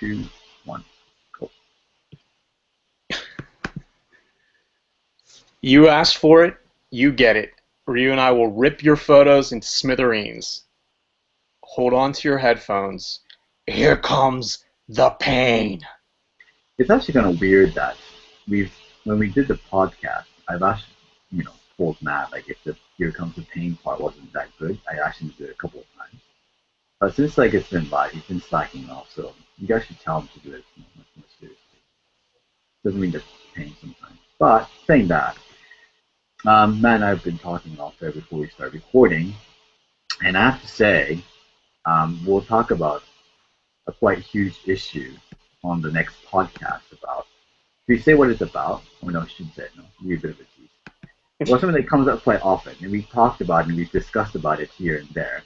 2, 1, go. You asked for it, you get it. Ryu and I will rip your photos into smithereens. Hold on to your headphones. Here comes the pain. It's actually kind of weird that when we did the podcast, I've actually, told Matt, like, if the Here Comes the Pain part wasn't that good, I actually did it a couple of times. But since, like, it's been live, he's been slacking off, so you guys should tell him to do it much more seriously. Doesn't mean the pain sometimes. But, saying that, Matt and I have been talking off there before we start recording, and I have to say, we'll talk about a quite huge issue on the next podcast about. Should we say what it's about? Oh no, I shouldn't say it. No, it'll be a bit of a tease. Well, something that comes up quite often, and we've talked about it and we've discussed about it here and there,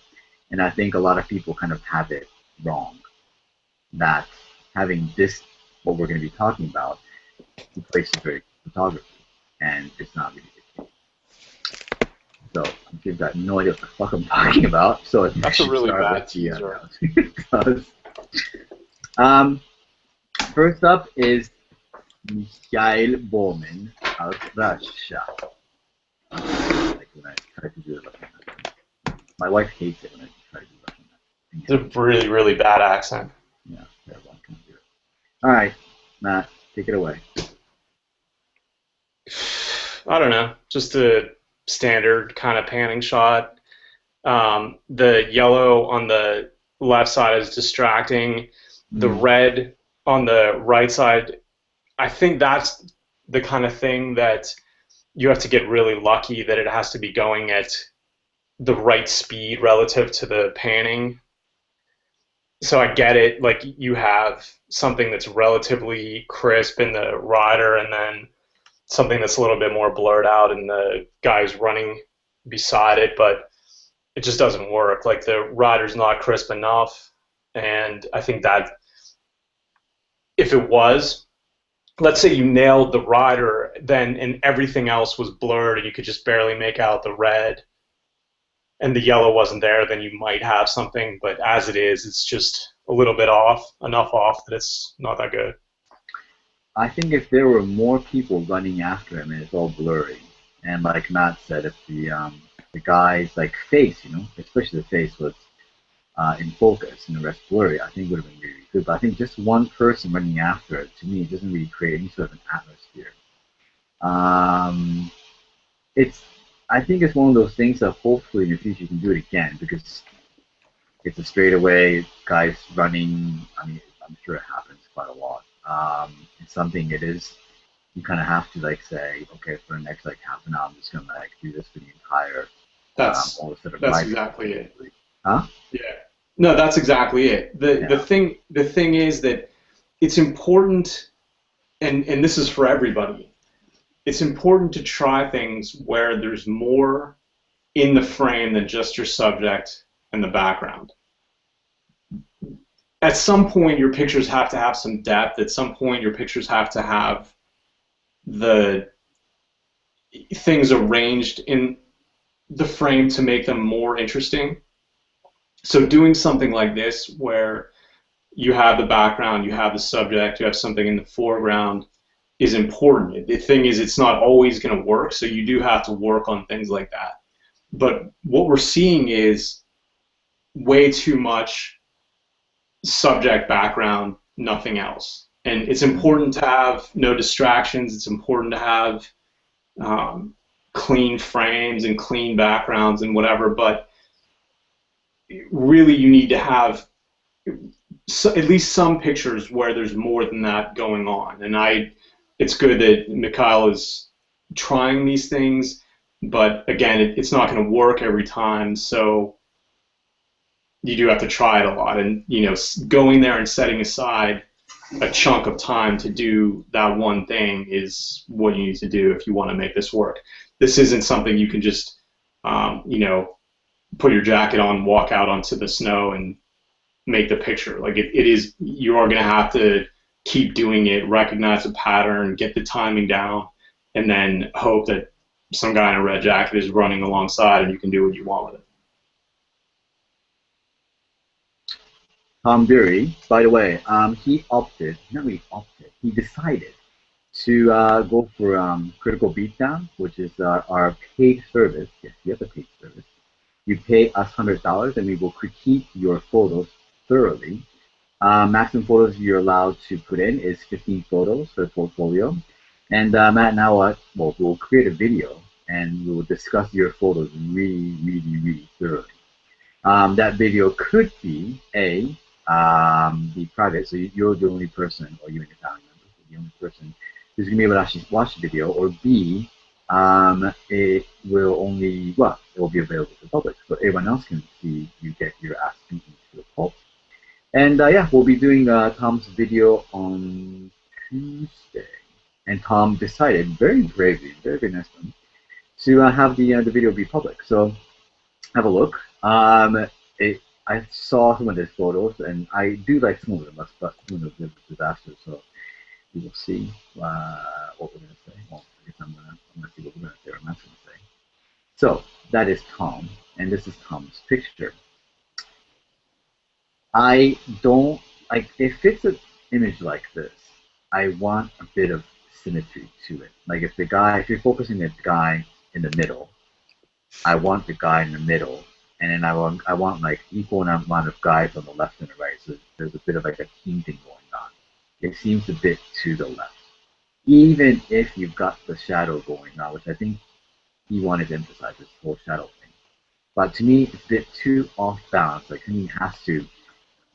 and I think a lot of people kind of have it wrong. That having this, what we're going to be talking about, replaces very photography, and it's not really the case. So you've got no idea what the fuck I'm talking about. So that's a really bad teaser. First up is Mikhail Bowman out of Russia. Like when I try to do it. My wife hates it when I try to do it. It's a really, really bad accent. Yeah, terrible. I can't do it. All right, Matt, take it away. I don't know, just a standard kind of panning shot. The yellow on the left side is distracting. The red on the right side, I think that's the kind of thing that you have to get really lucky that it has to be going at the right speed relative to the panning. So I get it, like you have something that's relatively crisp in the rider and then something that's a little bit more blurred out and the guy's running beside it, but it just doesn't work. Like the rider's not crisp enough, and I think that if it was, let's say you nailed the rider, then and everything else was blurred and you could just barely make out the red and the yellow wasn't there, then you might have something, but as it is, it's just a little bit off, enough off that it's not that good. I think if there were more people running after him and it's all blurry, and like Matt said, if the guy's like face, especially the face was in focus and the rest blurry, I think it would have been really good. But I think just one person running after it, to me, it doesn't really create any sort of an atmosphere. I think it's one of those things that hopefully in the future you can do it again, because it's a straightaway, guys running. I mean, I'm sure it happens quite a lot. It's something it is. You kind of have to like say, okay, for the next like half an hour, I'm just gonna like do this for the entire. That's sort of that's exactly it. Huh? Yeah. No, that's exactly it. The thing is that it's important, and this is for everybody. It's important to try things where there's more in the frame than just your subject and the background. At some point, your pictures have to have some depth. At some point, your pictures have to have the things arranged in the frame to make them more interesting. So doing something like this where you have the background, you have the subject, you have something in the foreground is important. The thing is, it's not always going to work, so you do have to work on things like that. But what we're seeing is way too much subject, background, nothing else. And it's important to have no distractions. It's important to have clean frames and clean backgrounds and whatever, but really you need to have at least some pictures where there's more than that going on. And it's good that Mikhail is trying these things, but again, it's not going to work every time, so you do have to try it a lot. And going there and setting aside a chunk of time to do that one thing is what you need to do if you want to make this work. This isn't something you can just put your jacket on, walk out onto the snow and make the picture. Like it is, you are going to have to keep doing it, recognize the pattern, get the timing down, and then hope that some guy in a red jacket is running alongside and you can do what you want with it. Tom Dury, by the way, he opted, not really opted, he decided to go for Critical Beatdown, which is our paid service. Yes, we have a paid service. You pay us $100 and we will critique your photos thoroughly. Maximum photos you're allowed to put in is 15 photos for the portfolio. And Matt and I will create a video and we will discuss your photos really, really, really thoroughly. That video could be be private, so you're the only person, or you and your family members, are the only person who's going to be able to actually watch the video, or B, it will be available to the public, so everyone else can see you get your ass beaten to the pulp. And yeah, we'll be doing Tom's video on Tuesday, and Tom decided very bravely, very, very nice of him, to have the video be public. So have a look. I saw some of his photos, and I do like some of them, but some of them are disasters. So we will see what we're going to say. Well, I guess I'm going to see what we're going to say, or I'm not going to say. So that is Tom, and this is Tom's picture. I don't like if it's an image like this. I want a bit of symmetry to it. Like if you're focusing on the guy in the middle, I want the guy in the middle. And then I want like equal amount of guys on the left and the right, so there's a bit of like a team thing going on. It seems a bit to the left, even if you've got the shadow going on, which I think he wanted to emphasize this whole shadow thing. But to me, it's a bit too off balance. Like he has to,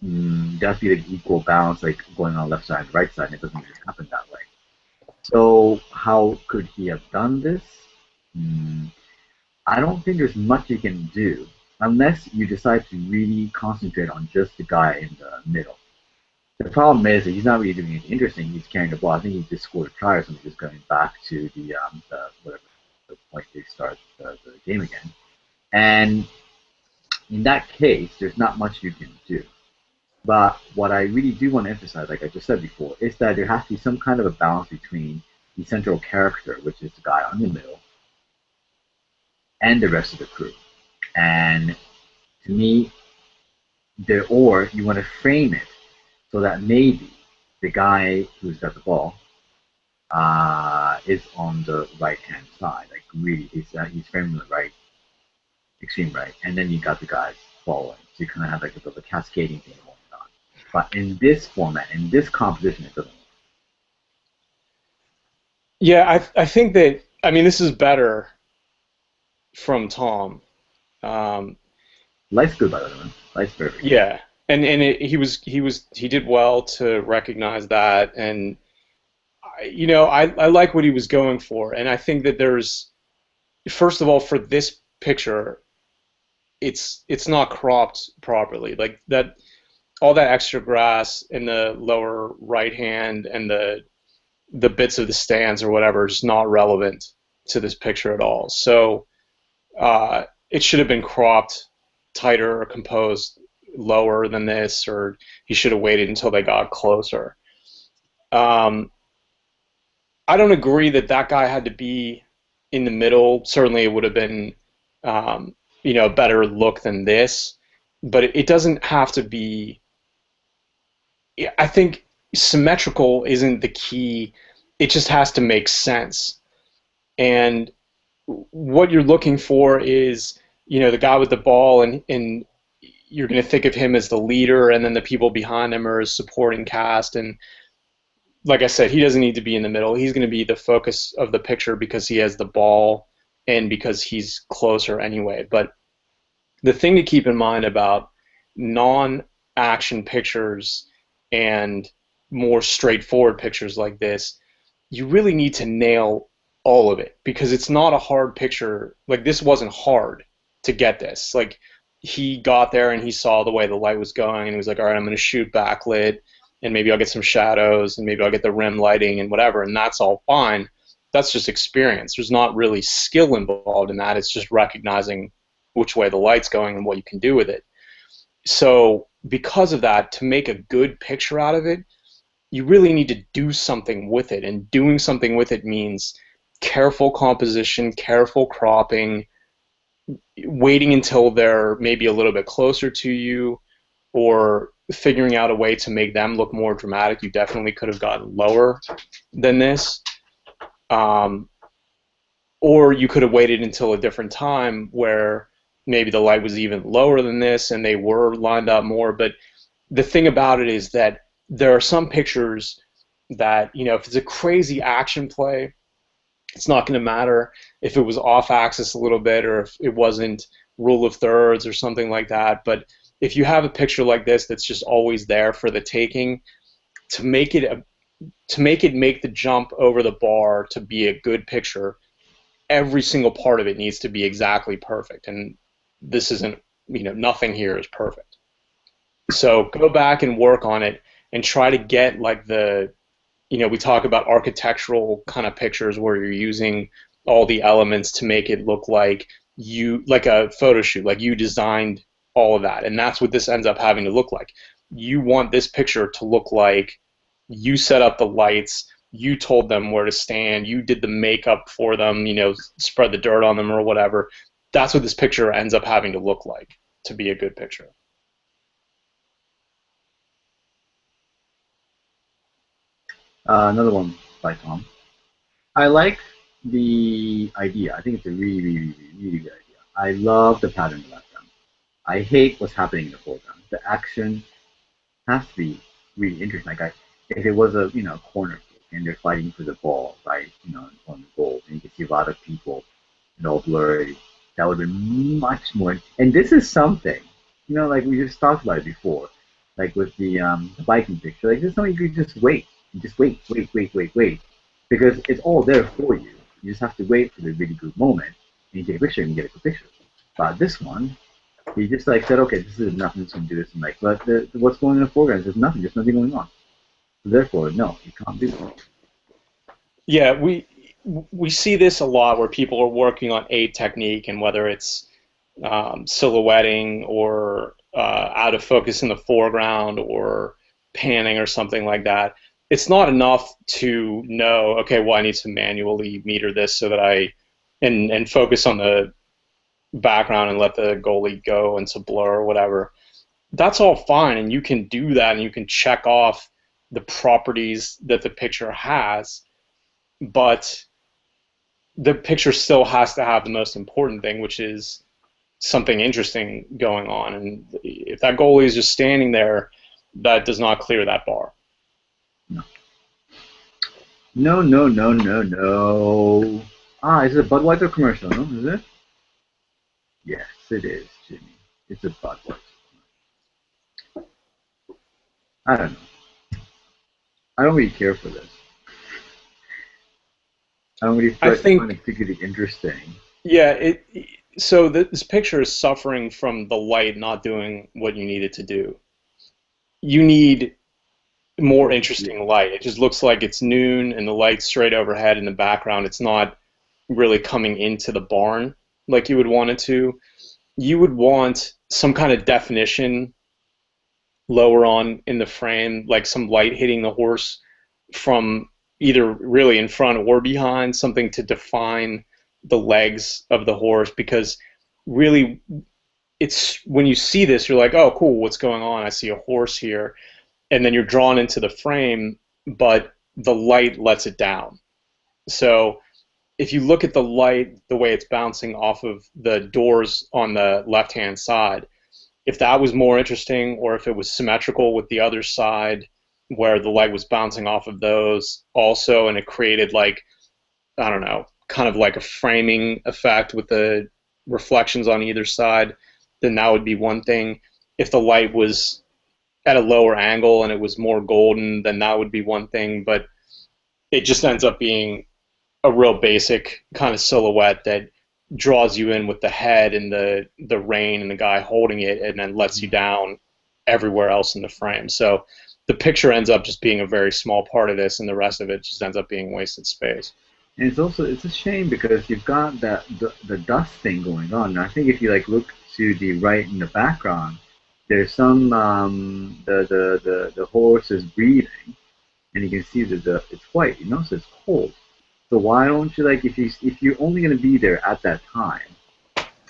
there has to be like equal balance, like going on the left side and right side, and it doesn't really happen that way. So how could he have done this? I don't think there's much you can do, unless you decide to really concentrate on just the guy in the middle. The problem is that he's not really doing anything interesting. He's carrying the ball. I think he just scored a try or something, just going back to the point they start the game again. And in that case, there's not much you can do. But what I really do want to emphasize, like I just said before, is that there has to be some kind of a balance between the central character, which is the guy on the middle, and the rest of the crew. And to me, or you want to frame it so that maybe the guy who's got the ball is on the right-hand side, like really, he's framing the right, extreme right, and then you got the guys following. So you kind of have like a bit of a cascading thing going on. But in this format, in this composition, it doesn't work. Yeah, I think that, I mean, this is better from Tom. Life's good, by the way. Life's perfect. Yeah, and he did well to recognize that, and I like what he was going for, and I think that there's, first of all, for this picture, it's not cropped properly. Like that, all that extra grass in the lower right hand and the bits of the stands or whatever is not relevant to this picture at all. So it should have been cropped tighter or composed lower than this, or he should have waited until they got closer. I don't agree that guy had to be in the middle. Certainly it would have been a better look than this, but it doesn't have to be. I think symmetrical isn't the key. It just has to make sense. And what you're looking for is, the guy with the ball, and you're going to think of him as the leader, and then the people behind him are his supporting cast. And like I said, he doesn't need to be in the middle. He's going to be the focus of the picture because he has the ball and because he's closer anyway. But the thing to keep in mind about non-action pictures and more straightforward pictures like this, you really need to nail all of it, because it's not a hard picture. Like, this wasn't hard to get this. Like, he got there and he saw the way the light was going, and he was like, all right, I'm going to shoot backlit, and maybe I'll get some shadows, and maybe I'll get the rim lighting and whatever, and that's all fine. That's just experience. There's not really skill involved in that. It's just recognizing which way the light's going and what you can do with it. So because of that, to make a good picture out of it, you really need to do something with it, and doing something with it means careful composition, careful cropping, waiting until they're maybe a little bit closer to you, or figuring out a way to make them look more dramatic, you definitely could have gotten lower than this. Or you could have waited until a different time where maybe the light was even lower than this and they were lined up more. But the thing about it is that there are some pictures that, if it's a crazy action play, it's not going to matter if it was off axis a little bit or if it wasn't rule of thirds or something like that. But if you have a picture like this that's just always there for the taking, to make it make the jump over the bar to be a good picture, every single part of it needs to be exactly perfect. And this isn't, nothing here is perfect. So go back and work on it and try to get like we talk about architectural kind of pictures where you're using all the elements to make it look like a photo shoot, like you designed all of that. And that's what this ends up having to look like. You want this picture to look like you set up the lights, you told them where to stand, you did the makeup for them, spread the dirt on them or whatever. That's what this picture ends up having to look like to be a good picture. Another one by Tom. I like the idea. I think it's a really, really, really, really good idea. I love the pattern in the background. I hate what's happening in the foreground. The action has to be really interesting. Like if it was a corner kick and they're fighting for the ball, right? On the goal, and you can see a lot of people, all blurry. That would be much more. And this is something, like we just talked about it before, like with the biking picture. Like this is something you could just wait. And just wait, because it's all there for you. You just have to wait for the really good moment, and you take a picture and you get a good picture. But this one, he just said, okay, this is enough. I'm just gonna do this, and but what's going on in the foreground? There's nothing going on. So therefore, no, you can't do that. Yeah, we see this a lot where people are working on a technique, and whether it's silhouetting or out of focus in the foreground or panning or something like that. It's not enough to know, okay, well, I need to manually meter this so that and focus on the background and let the goalie go into blur or whatever. That's all fine, and you can do that, and you can check off the properties that the picture has, but the picture still has to have the most important thing, which is something interesting going on. And if that goalie is just standing there, that does not clear that bar. No. Is it a Budweiser commercial? No, is it? Yes, it is, Jimmy. It's a Budweiser. I don't know. I don't really care for this. I don't really find it particularly interesting. Yeah, so this picture is suffering from the light not doing what you need it to do. You need more interesting light. It just looks like it's noon and the light's straight overhead in the background. It's not really coming into the barn like you would want it to. You would want some kind of definition lower on in the frame, like some light hitting the horse from either really in front or behind, something to define the legs of the horse, because really it's when you see this, you're like, oh, cool, what's going on? I see a horse here. And then you're drawn into the frame, but the light lets it down. So if you look at the light, the way it's bouncing off of the doors on the left-hand side, if that was more interesting, or if it was symmetrical with the other side, where the light was bouncing off of those also, and it created like, I don't know, kind of like a framing effect with the reflections on either side, then that would be one thing. If the light was at a lower angle and it was more golden, then that would be one thing. But it just ends up being a real basic kind of silhouette that draws you in with the head and the rein and the guy holding it, and then lets you down everywhere else in the frame. So the picture ends up just being a very small part of this, and the rest of it just ends up being wasted space. And it's a shame because you've got the dust thing going on. And I think if you look to the right in the background, there's some the horse is breathing, and you can see that it's white, so it's cold. So why don't you if you're only gonna be there at that time,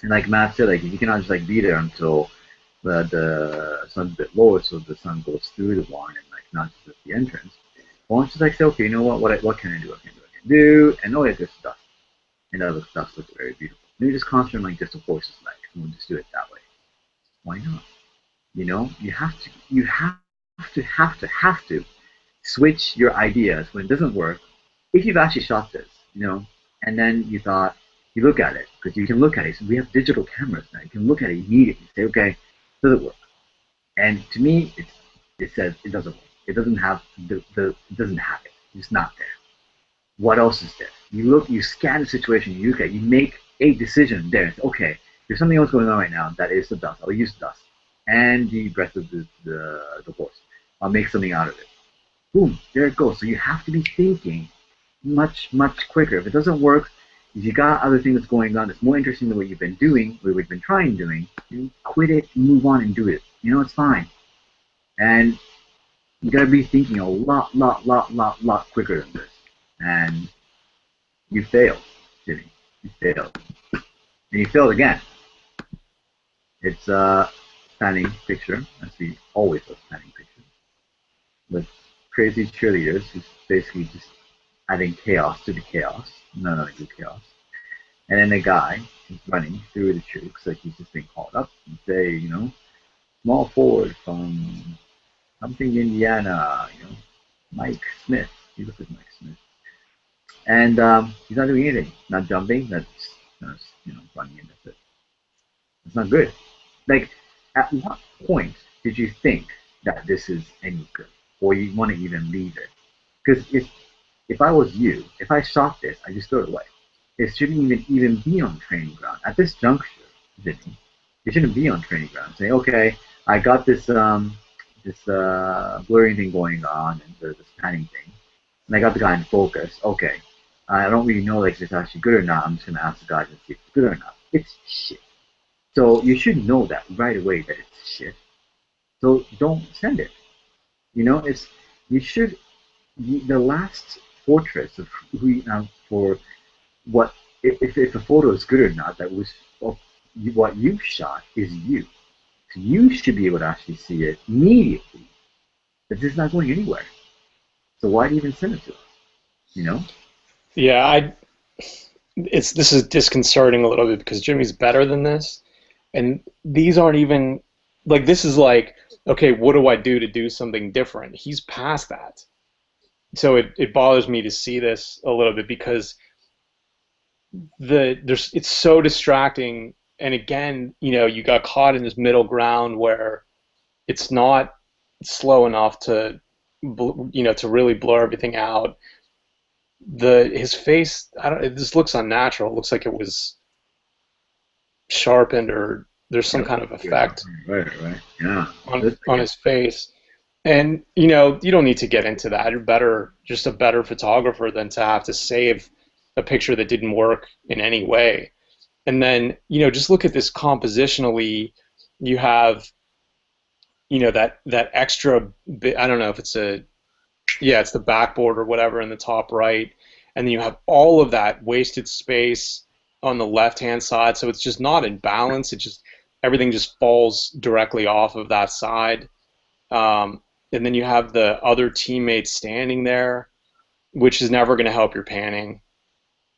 and like Matt said, if you cannot just be there until the sun's a bit lower, so the sun goes through the barn and like not just at the entrance. I want to like say, okay, you know what can I do? What can I do? What can I do? And oh yeah, there's dust, and that dust looks very beautiful. And you just concentrate like just a horse's leg, and we'll just do it that way. Why not? You know, you have to switch your ideas when it doesn't work. If you've actually shot this, you know, and then you look at it, because you can look at it. So we have digital cameras now. You can look at it immediately. Say, okay, does it work? And to me, it says it doesn't work. It doesn't have it doesn't have it. It's not there. What else is there? You look, you scan the situation, you look at, you make a decision there. It's, okay, there's something else going on right now that is the dust. I'll use dust and the breath of the horse. I'll make something out of it. Boom, there it goes. So you have to be thinking much quicker. If it doesn't work, if you got other things going on that's more interesting than what you've been doing, what you've been trying doing, you quit it, move on, and do it. You know, it's fine. And you gotta be thinking a lot quicker than this. And you failed, Jimmy. You failed. And you failed again. It's a standing picture, as we always have standing pictures, with crazy cheerleaders who's basically just adding chaos to the chaos. Not good chaos. And then a guy is running through the tree, looks like he's just being called up and say, you know, small forward from something Indiana, you know, Mike Smith. He looks like Mike Smith. And he's not doing anything, not jumping, not you know, running in. That's it. It's not good. Like, at what point did you think that this is any good, or you want to even leave it? Because if I was you, if I shot this, I just throw it away. It shouldn't even be on training ground at this juncture, Jimmy. It shouldn't be on training ground. Say, okay, I got this blurring thing going on and this panning thing, and I got the guy in focus. Okay, I don't really know like if it's actually good or not. I'm just gonna ask the guy to see if it's good or not. It's shit. So you should know that right away that it's shit. So don't send it. You know, it's you should the last fortress of who for what if a photo is good or not. That was what you shot is you. So you should be able to actually see it immediately. That this is not going anywhere. So why do you even send it to us? You know? Yeah, this is disconcerting a little bit because Jimmy's better than this, and these aren't even like this is like, okay, what do I do to do something different? He's past that. So it bothers me to see this a little bit because it's so distracting, and again, you know, you got caught in this middle ground where it's not slow enough to you know, to really blur everything out. His face, I don't, this looks unnatural. It looks like it was sharpened or there's some kind of effect Right. Yeah. on his face. And you know, you don't need to get into that. You're just a better photographer than to have to save a picture that didn't work in any way. And then, you know, just look at this compositionally. You have, you know, that extra bit. I don't know if it's it's the backboard or whatever in the top right, and then you have all of that wasted space on the left-hand side. So it's just not in balance. It just everything just falls directly off of that side. And then you have the other teammates standing there, which is never going to help your panning.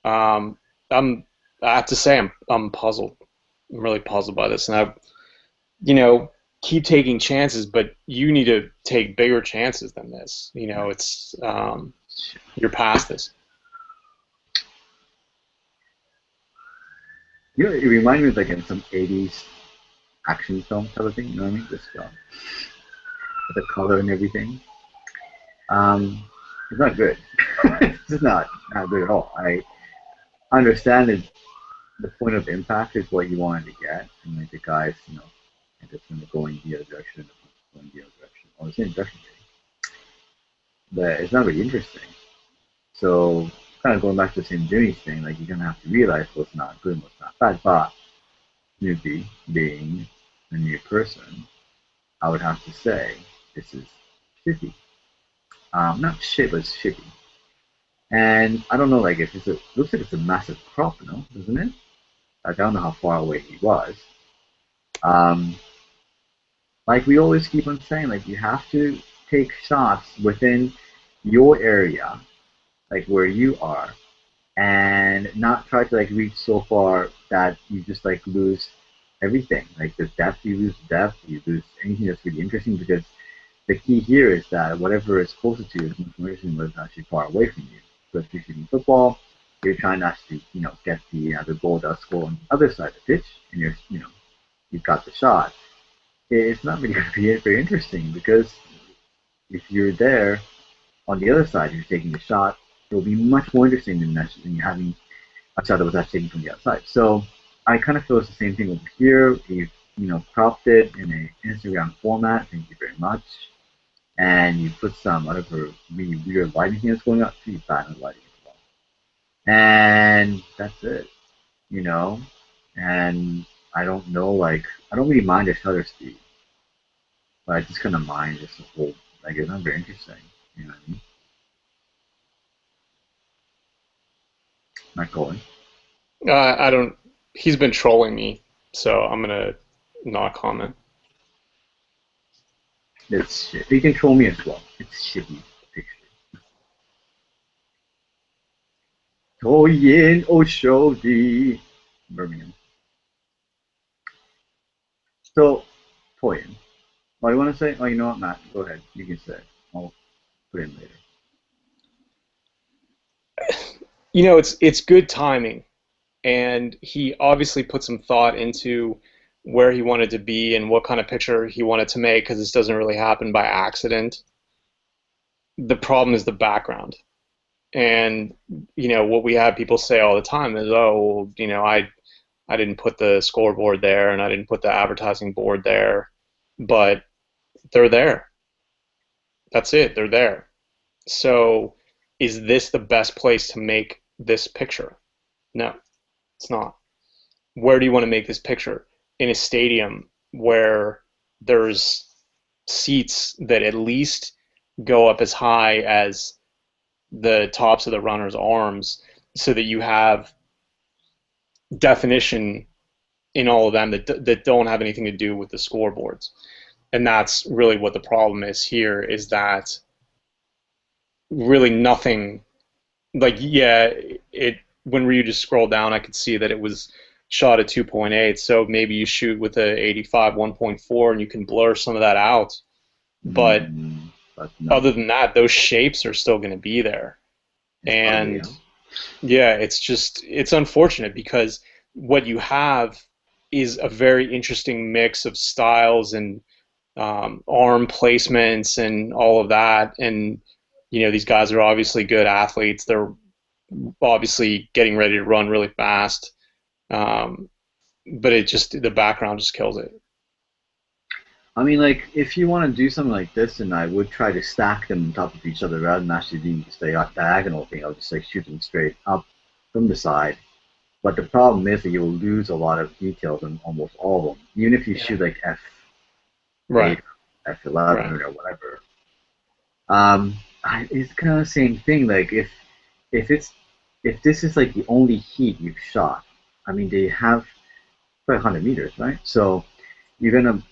I have to say I'm puzzled. I'm really puzzled by this, and you know, keep taking chances, but you need to take bigger chances than this. You know, it's you're past this. You know, it reminded me of like in some '80s action film type of thing. You know what I mean? This film, with the color and everything. It's not good. It's just not good at all. I understand that the point of impact is what you wanted to get, and like the guys, you know, and it's going to go in the other direction, going the other direction, or the same direction, but it's not really interesting. So kind of going back to the same Jimmy's thing, like you're gonna have to realize what's not good and what's not bad. But newbie being a new person, I would have to say this is shitty. Not shit, but it's shitty. And I don't know, like if looks like it's a massive crop, doesn't it? Like, I don't know how far away he was. Um, like we always keep on saying, like you have to take shots within your area, like where you are, and not try to like reach so far that you just like lose everything. Like the depth, you lose depth, you lose anything that's really interesting because the key here is that whatever is closer to you is information was actually far away from you. So if you're shooting football, you're trying to actually, get the goal that score on the other side of the pitch, and you've got the shot. It's not really going to be very interesting because if you're there on the other side, you're taking the shot. It will be much more interesting than you having a shot that was actually taken from the outside. So I kind of feel it's the same thing over here. You've cropped it in an Instagram format. Thank you very much. And you put some whatever really weird lighting thing that's going up. Pretty bad on lighting as well. And that's it. And I don't know, like I don't really mind the shutter speed, but I just kind of mind just the whole. Like it's not very interesting. You know what I mean? Not going. I don't. He's been trolling me, so I'm gonna not comment. It's shit. You can troll me as well. It's shitty picture. Toyin Oshodi, Birmingham. So, Toyin. Oh, you want to say? Oh, you know what, Matt? Go ahead. You can say it. I'll put it in later. It's good timing, and he obviously put some thought into where he wanted to be and what kind of picture he wanted to make, because this doesn't really happen by accident. The problem is the background. And what we have people say all the time is, oh, I didn't put the scoreboard there and I didn't put the advertising board there, but they're there. That's it, they're there. So is this the best place to make this picture? No, it's not. Where do you want to make this picture? In a stadium where there's seats that at least go up as high as the tops of the runner's arms, so that you have definition in all of them that don't have anything to do with the scoreboards. And that's really what the problem is here, is that really nothing, like, yeah, when you just scroll down, I could see that it was shot at 2.8, so maybe you shoot with a 85 1.4 and you can blur some of that out. But other than that, those shapes are still going to be there. And yeah, it's unfortunate because what you have is a very interesting mix of styles and arm placements and all of that. And these guys are obviously good athletes. They're obviously getting ready to run really fast. But the background just kills it. I mean, like, if you want to do something like this, then I would try to stack them on top of each other rather than actually doing just a diagonal thing. I'll just like shoot them straight up from the side. But the problem is that you'll lose a lot of details on almost all of them, even if you shoot like F8, right, F11, right, or whatever. It's kind of the same thing. Like if this is like the only heat you've shot, I mean they have 500 meters, right? So you're gonna.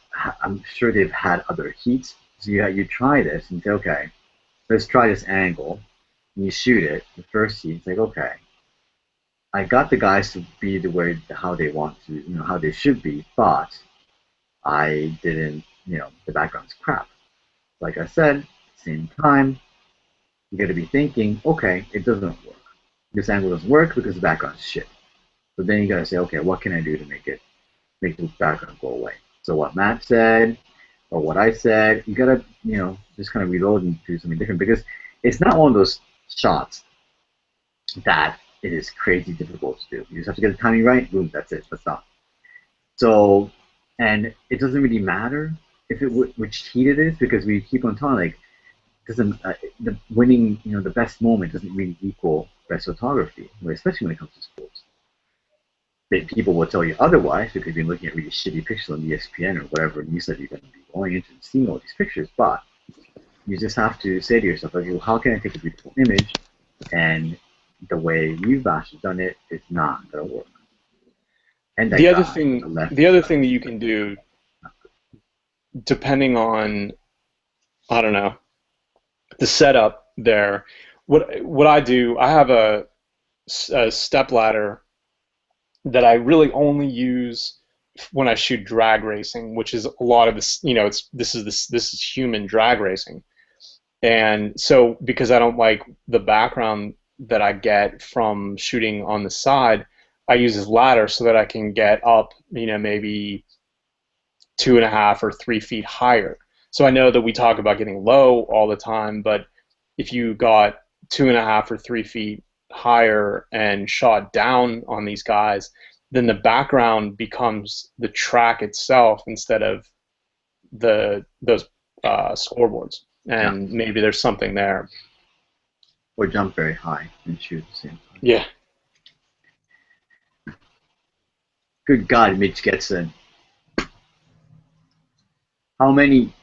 I'm sure they've had other heats. So you try this and say, okay, let's try this angle. And you shoot it. The first heat, it's like, okay, I got the guys to be the way how they want to, how they should be, but I didn't, the background's crap. Like I said, same time, you got to be thinking, okay, it doesn't work. This angle doesn't work because the background's shit. But then you got to say, okay, what can I do to make the background go away? So what Matt said, or what I said, you gotta, just kind of reload and do something different, because it's not one of those shots that it is crazy difficult to do. You just have to get the timing right, boom, that's it, that's done. So, and it doesn't really matter if which heat it is, because we keep on talking, like, the winning, the best moment doesn't really equal best photography, especially when it comes to sports. People will tell you otherwise because you've been looking at really shitty pictures on ESPN or whatever, and you said you're going to be going into and seeing all these pictures, but you just have to say to yourself, like, well, how can I take a beautiful image? And the way you've actually done it is not going to work. And the other thing that you can do, depending on, I don't know, the setup there. What I do, I have a step ladder that I really only use when I shoot drag racing, which is a lot of this. This is human drag racing, and so because I don't like the background that I get from shooting on the side, I use this ladder so that I can get up, maybe 2.5 or 3 feet higher. So I know that we talk about getting low all the time, but if you got 2.5 or 3 feet higher and shot down on these guys, then the background becomes the track itself instead of those scoreboards. Yeah. And maybe there's something there. Or jump very high and shoot at the same time. Yeah. Good God, Mitch Getson. How many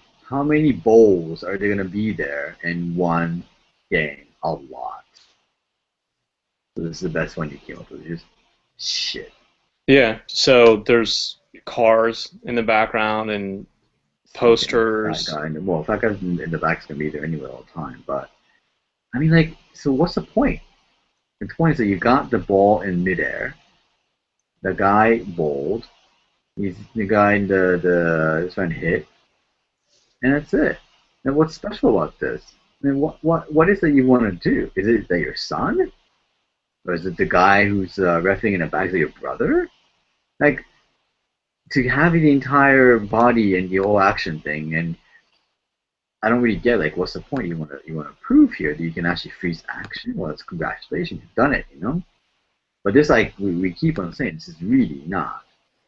bowls are there gonna be there in one game? A lot. So this is the best one you came up with. Just shit. Yeah. So there's cars in the background and posters. That guy in the back's gonna be there anyway all the time. But I mean, like, so what's the point? The point is that you got the ball in midair. The guy bowled. He's the guy in the trying to hit, and that's it. And what's special about this? I mean, what is it you want to do? Is it that your son, or is it the guy who's reffing in the back? Is it your brother? Like, to have the entire body and the whole action thing, and I don't really get, like, what's the point you want to prove here that you can actually freeze action? Well, it's congratulations, you've done it, But this, like, we keep on saying, this is really not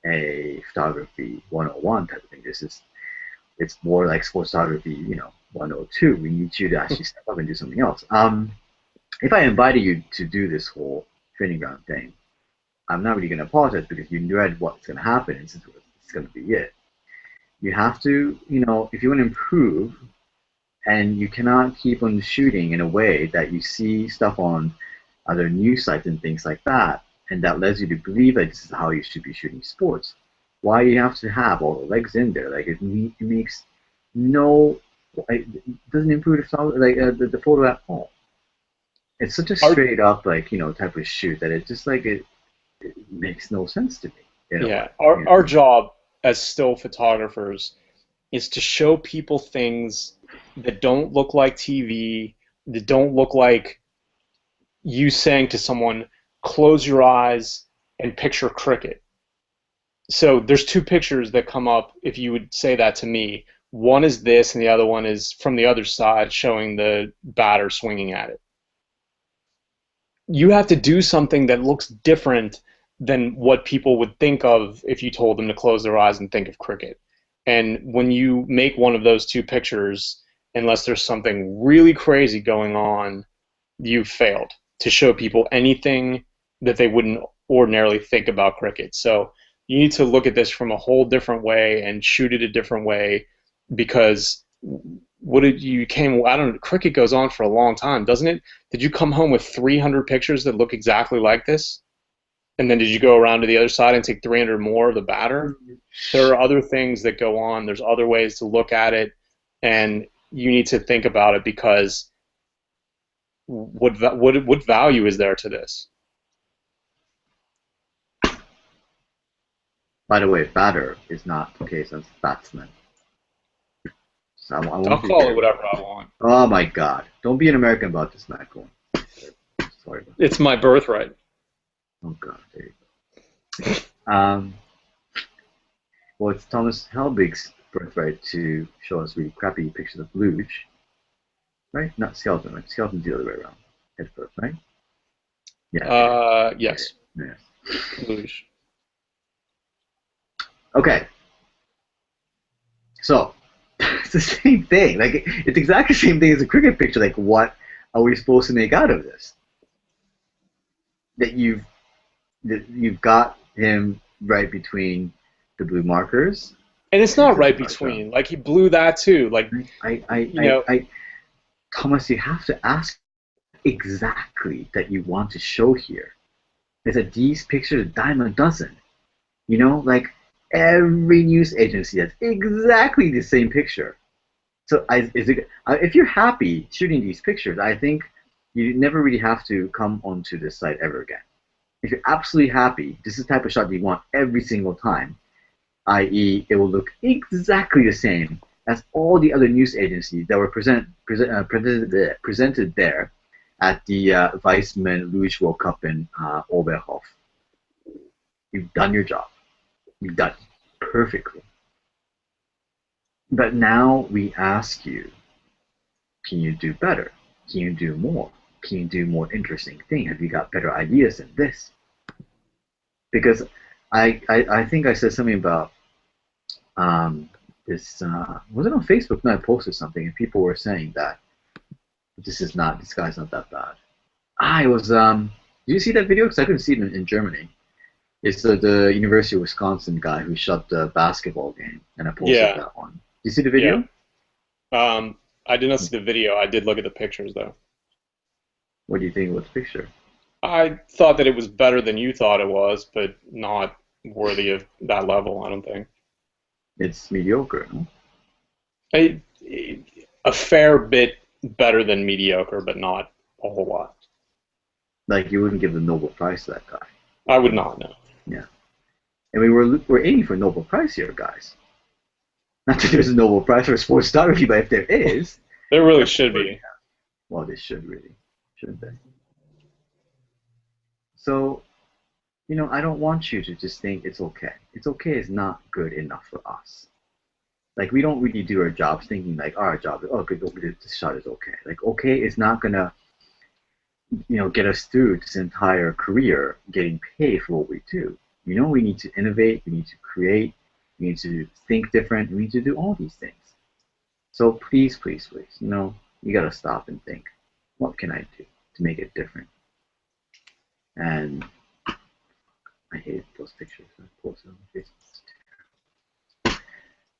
a photography 101 type of thing. It's more like sports photography, 102. We need you to actually step up and do something else. If I invited you to do this whole training ground thing, I'm not really going to apologize because you read what's going to happen and it's going to be it. You have to, if you want to improve, and you cannot keep on shooting in a way that you see stuff on other news sites and things like that, and that lets you to believe that this is how you should be shooting sports. Why do you have to have all the legs in there? Like, it makes no, it doesn't improve the photo at all. It's such a straight up, like, type of shoot that it just, like, it makes no sense to me. Yeah, our job as still photographers is to show people things that don't look like TV, that don't look like you saying to someone, close your eyes and picture cricket. So there's two pictures that come up if you would say that to me. One is this, and the other one is from the other side showing the batter swinging at it. You have to do something that looks different than what people would think of if you told them to close their eyes and think of cricket. And when you make one of those two pictures, unless there's something really crazy going on, you've failed to show people anything that they wouldn't ordinarily think about cricket. So you need to look at this from a whole different way and shoot it a different way, because cricket goes on for a long time, doesn't it? Did you come home with 300 pictures that look exactly like this? And then did you go around to the other side and take 300 more of the batter? There are other things that go on. There's other ways to look at it, and you need to think about it, because what value is there to this? By the way, batter is not the case as batsman. So I'll call it whatever I want. Oh my God! Don't be an American about this, Matt. Sorry. It's my birthright. Oh God, there you go. Well, it's Thomas Helbig's birthright to show us really crappy pictures of luge, right? Not skeleton, right? Skeleton's the other way around. Head first, right? Yeah. Yes. Yes. Luge. Okay. So it's the same thing. Like, it's exactly the same thing as a cricket picture. Like, what are we supposed to make out of this? That you've got him right between the blue markers. And it's not right between. Like, he blew that too. Like, Thomas, you have to ask exactly that you want to show here. Is that these pictures a dime a dozen? Like, every news agency has exactly the same picture. So if you're happy shooting these pictures, I think you never really have to come onto this site ever again. If you're absolutely happy, this is the type of shot that you want every single time, i.e., it will look exactly the same as all the other news agencies that were presented there at the Weissman Luge World Cup in Oberhof. You've done your job. You've done it perfectly. But now we ask you, can you do better? Can you do more? Can you do more interesting things? Have you got better ideas than this? Because I think I said something about this, was it on Facebook? No, I posted something and people were saying that this guy's not that bad. It was, did you see that video? Because I couldn't see it in Germany. It's the University of Wisconsin guy who shot the basketball game, and I posted that one. Did you see the video? Yeah. I did not see the video. I did look at the pictures, though. What do you think of the picture? I thought that it was better than you thought it was, but not worthy of that level, I don't think. It's mediocre, no? A fair bit better than mediocre, but not a whole lot. Like, you wouldn't give the Nobel Prize to that guy. I would not, no. Yeah. And we're aiming for a Nobel Prize here, guys. Not that there's a Nobel Prize for sports photography, but if there is... There really should be. Well, they should really, shouldn't they? So, I don't want you to just think it's okay. It's okay is not good enough for us. Like, we don't really do our jobs thinking like our job, good, this shot is okay. Like, okay is not gonna, get us through this entire career getting paid for what we do. We need to innovate, we need to create, we need to think different, we need to do all these things. So please, please, please, you gotta stop and think, what can I do to make it different? And I hate those pictures I posted on Facebook.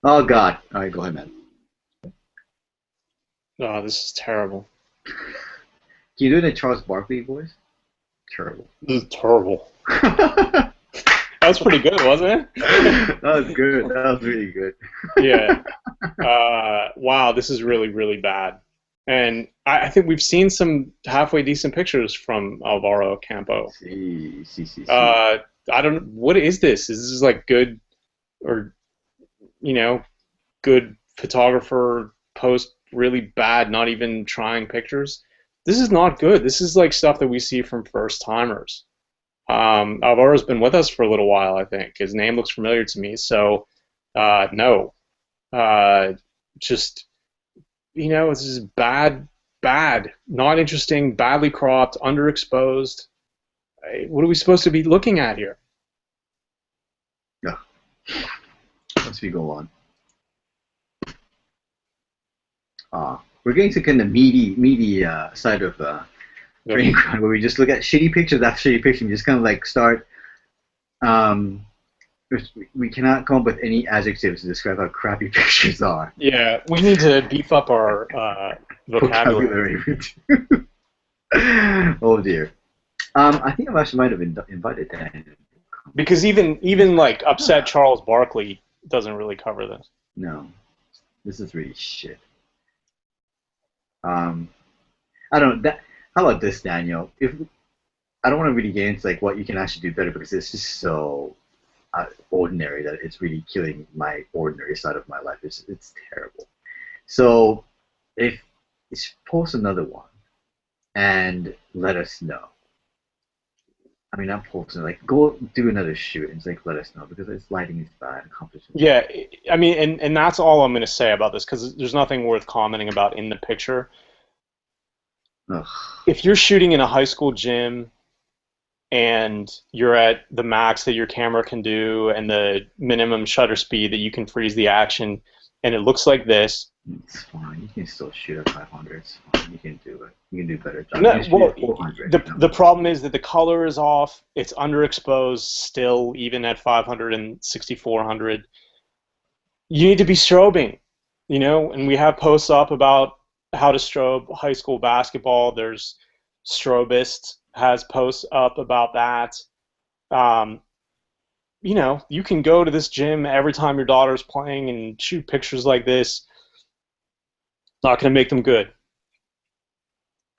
Oh God! All right, go ahead, man. Oh, this is terrible. Can you do it in Charles Barkley voice? Terrible. This is terrible. That was pretty good, wasn't it? That was good. That was really good. Yeah. Wow, this is really, really bad. And I think we've seen some halfway decent pictures from Alvaro Campo. See. I don't. What is this? Is this like good, or good photographer post really bad, not even trying pictures? This is not good. This is like stuff that we see from first timers. Alvaro's been with us for a little while, I think. His name looks familiar to me. So no, just. This is bad, not interesting, badly cropped, underexposed. What are we supposed to be looking at here? Yeah. Once we go on. We're getting to kind of meaty side of training ground where we just look at shitty pictures after shitty pictures and just kind of like start. We cannot come up with any adjectives to describe how crappy pictures are. Yeah, we need to beef up our vocabulary. Oh dear. I think I actually might have invited Dan. Because even like upset Charles Barkley doesn't really cover this. No, this is really shit. I don't know. How about this, Daniel? I don't want to really get into like what you can actually do better because it's just so ordinary that it's really killing my ordinary side of my life. It's terrible. So if post another one and let us know. I mean, not posting, like go do another shoot and like let us know because its lighting is bad. Yeah, I mean, and that's all I'm going to say about this because there's nothing worth commenting about in the picture. Ugh. If you're shooting in a high school gym and you're at the max that your camera can do and the minimum shutter speed that you can freeze the action, and it looks like this. It's fine. You can still shoot at 500. It's fine. You can do it. You can do better job. No, well, the problem is that the color is off. It's underexposed still, even at 500 and 6400. You need to be strobing, and we have posts up about how to strobe high school basketball. There's Strobist has posts up about that. you know, you can go to this gym every time your daughter's playing and shoot pictures like this. Not going to make them good.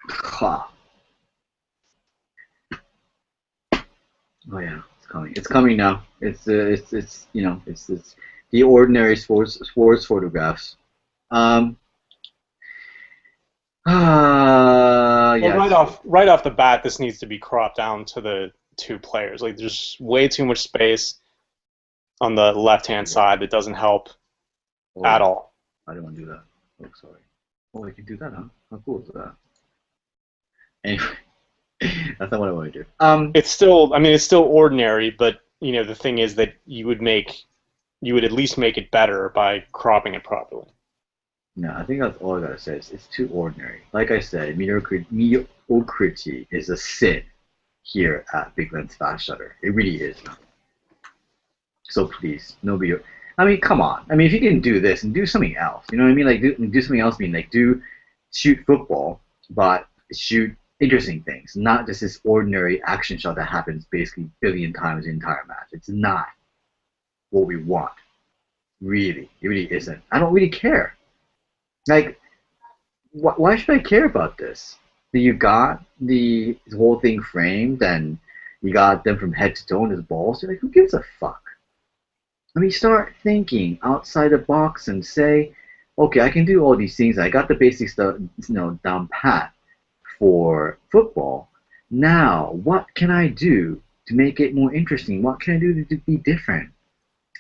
Huh. Oh yeah, it's coming. It's coming now. It's you know it's the ordinary sports photographs. Um. Well, Yes. right off the bat, this needs to be cropped down to the two players. Like, there's way too much space on the left-hand side that doesn't help at Oh, all. I didn't want to do that. Oh, sorry. Oh, I can do that, huh? How cool is that? Anyway, that's not what I want to do. It's still, I mean, it's still ordinary, but you know, the thing is that you would at least make it better by cropping it properly. No, I think that's all I gotta say. It's too ordinary. Like I said, mediocrity is a sin here at Big Lens Fast Shutter. It really is. So please, nobody. I mean, come on. I mean, if you can do this and do something else, you know what I mean? Like do something else. I mean, like shoot football, but shoot interesting things, not just this ordinary action shot that happens basically a billion times the entire match. It's not what we want. Really, it really isn't. I don't really care. Like, why should I care about this? You got the whole thing framed, and you got them from head to toe in his balls. You're like, who gives a fuck? I mean, start thinking outside the box and say, okay, I can do all these things. I got the basic stuff, down pat for football. Now, what can I do to make it more interesting? What can I do to be different?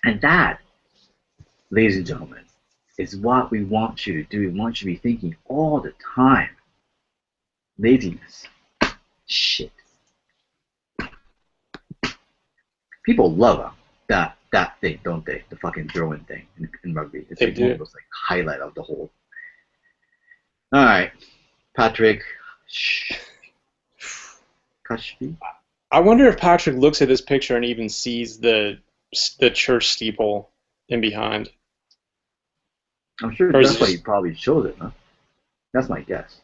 And that, ladies and gentlemen, is what we want you to do. We want you to be thinking all the time. Laziness. Shit. People love that thing, don't they? The fucking throwing thing in rugby. It's like one of those like highlight of the whole. All right, Patrick. Kashfi. I wonder if Patrick looks at this picture and even sees the church steeple in behind. I'm sure that's why he probably showed it, huh? That's my guess.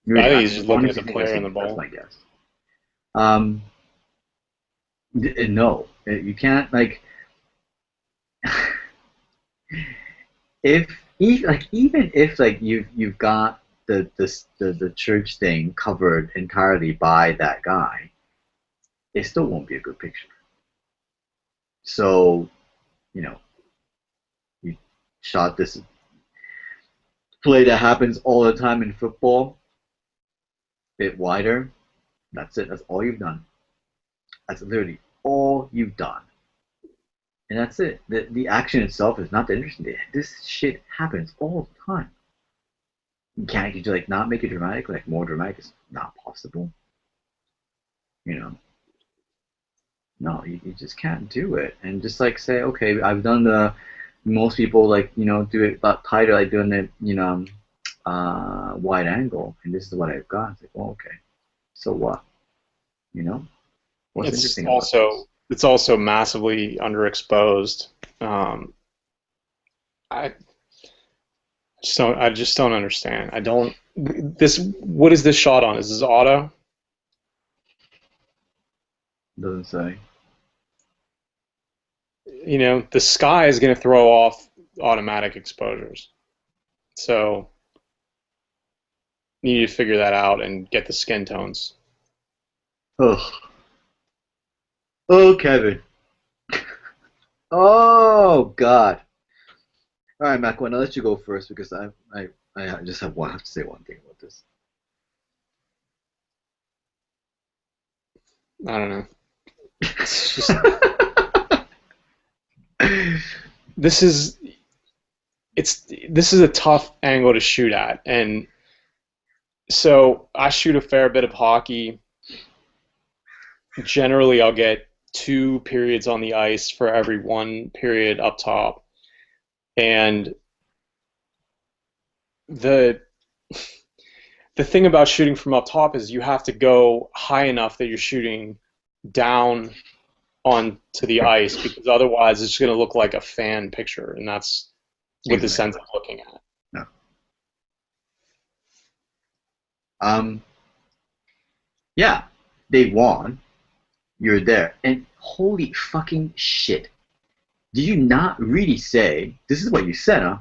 I think he's just looking at the player in the ball. That's my guess. No, you can't like. Even if you've got the church thing covered entirely by that guy, it still won't be a good picture. So, you shot this play that happens all the time in football, a bit wider. That's it. That's all you've done. That's literally all you've done. And that's it. The action itself is not that interesting. This shit happens all the time. Can't you not make it dramatic? Like more dramatic is not possible. No, you just can't do it. And just say, okay, I've done the most people do it about tighter, like doing it wide angle, and this is what I've got. It's like, well, okay, so what? What's interesting about this? It's also massively underexposed. I just don't understand. What is this shot on? Is this auto? Doesn't say. The sky is going to throw off automatic exposures. So you need to figure that out and get the skin tones. Oh, Kevin. Oh, God. All right, Mac, I'll let you go first because I just have to say one thing about this. I don't know. It's just, this is a tough angle to shoot at, and so I shoot a fair bit of hockey. Generally, I'll get 2 periods on the ice for every 1 period up top, and the thing about shooting from up top is you have to go high enough that you're shooting down onto the ice, because otherwise it's going to look like a fan picture, and that's what the sense I'm looking at. No. Yeah, they won. you're there. And holy fucking shit. Did you not really say, this is what you said, huh?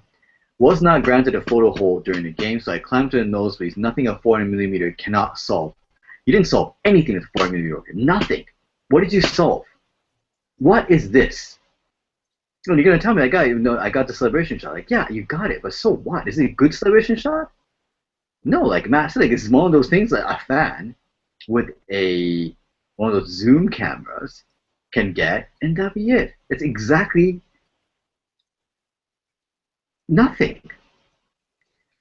Was not granted a photo hold during the game, so I climbed to the nosebleeds. Nothing a 400mm cannot solve. You didn't solve anything with 400mm. Nothing. What did you solve? What is this? Oh, you're gonna tell me I got the celebration shot. Like, yeah, you got it, but so what? Is it a good celebration shot? No, like Matt said, like, it's one of those things that a fan with one of those zoom cameras can get, and that'll be it. It's exactly nothing.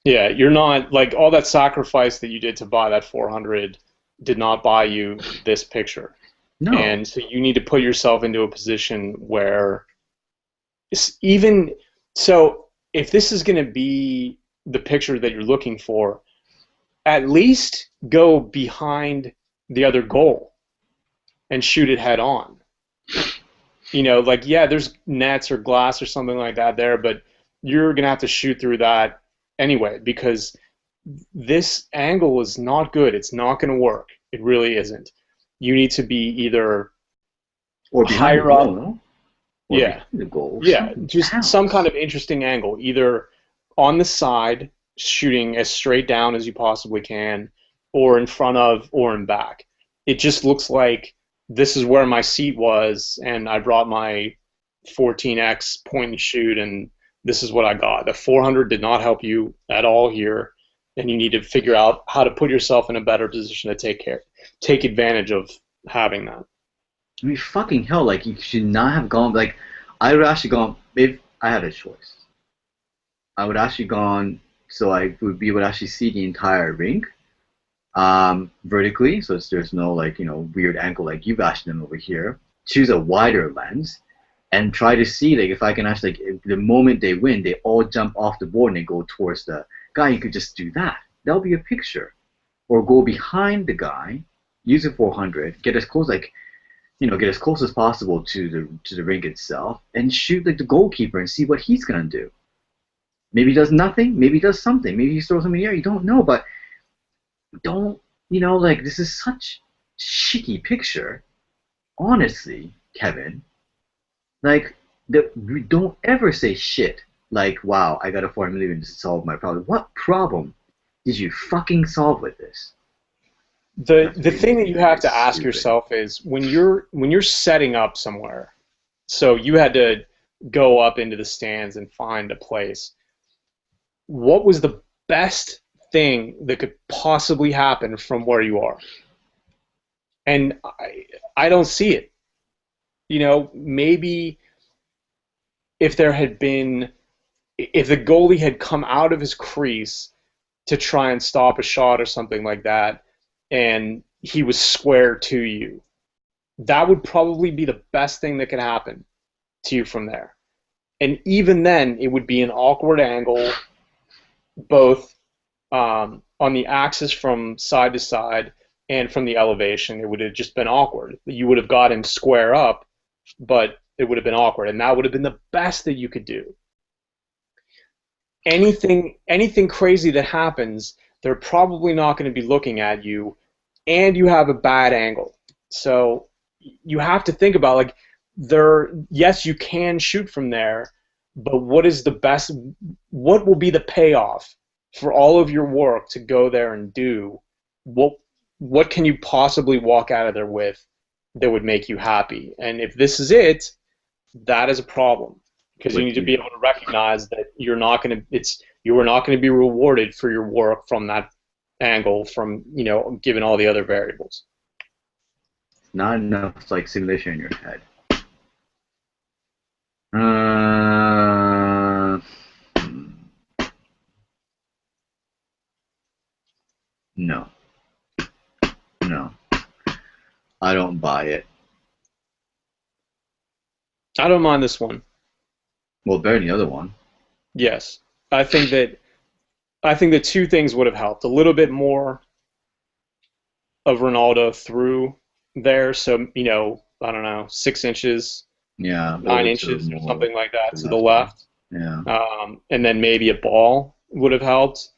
Yeah, you're not, like, all that sacrifice that you did to buy that 400 did not buy you this picture. No. And so you need to put yourself into a position where even so, if this is going to be the picture that you're looking for, at least go behind the other goal and shoot it head on. You know, like, yeah, there's nets or glass or something like that there, but you're going to have to shoot through that anyway, because this angle is not good. It's not going to work. It really isn't. You need to be either or higher up. Or yeah. The goal. Yeah, just some kind of interesting angle, either on the side, shooting as straight down as you possibly can, or in front of, or in back. It just looks like this is where my seat was, and I brought my 14x point and shoot, and this is what I got. The 400 did not help you at all here, and you need to figure out how to put yourself in a better position to take advantage of having that. I mean, fucking hell, like, you should not have gone, like, I would actually gone, if I had a choice, I would actually gone, so I would be able to actually see the entire rink, vertically, so there's no, like, you know, weird angle like you've actually done over here. Choose a wider lens, and try to see, like, if I can actually, like, the moment they win, they all jump off the board and they go towards the guy. You could just do that. That'll be a picture. Or go behind the guy, use a 400, get as close, like, you know, get as close as possible to the rink itself, and shoot, like, the goalkeeper and see what he's gonna do. Maybe he does nothing. Maybe he does something. Maybe he throws something in the air. You don't know, but don't, you know, like, this is such shitty picture. Honestly, Kevin, like, we don't ever say shit like, wow, I got a 400mm to solve my problem. What problem did you fucking solve with this? The thing that you have to ask yourself is when you're setting up somewhere, so you had to go up into the stands and find a place, what was the best thing that could possibly happen from where you are? And I don't see it. You know, maybe if the goalie had come out of his crease to try and stop a shot or something like that, and he was square to you, that would probably be the best thing that could happen to you from there. And even then, it would be an awkward angle, both on the axis from side to side and from the elevation. It would have just been awkward. You would have got him square up, but it would have been awkward, and that would have been the best that you could do. Anything crazy that happens, they're probably not going to be looking at you, and you have a bad angle. So you have to think about, like, yes, you can shoot from there, but what will be the payoff for all of your work to go there and do? What can you possibly walk out of there with that would make you happy? And if this is it, that is a problem, because you need to be able to recognize that you are not going to be rewarded for your work from that angle, from, you know, given all the other variables. Not enough, like, simulation in your head. No. I don't buy it. I don't mind this one. Well, better than the other one. Yes. I think that two things would have helped. A little bit more of Ronaldo through there, so, you know, I don't know, 6 inches, yeah, 9 inches or something like that to the left. Yeah. And then maybe a ball would have helped.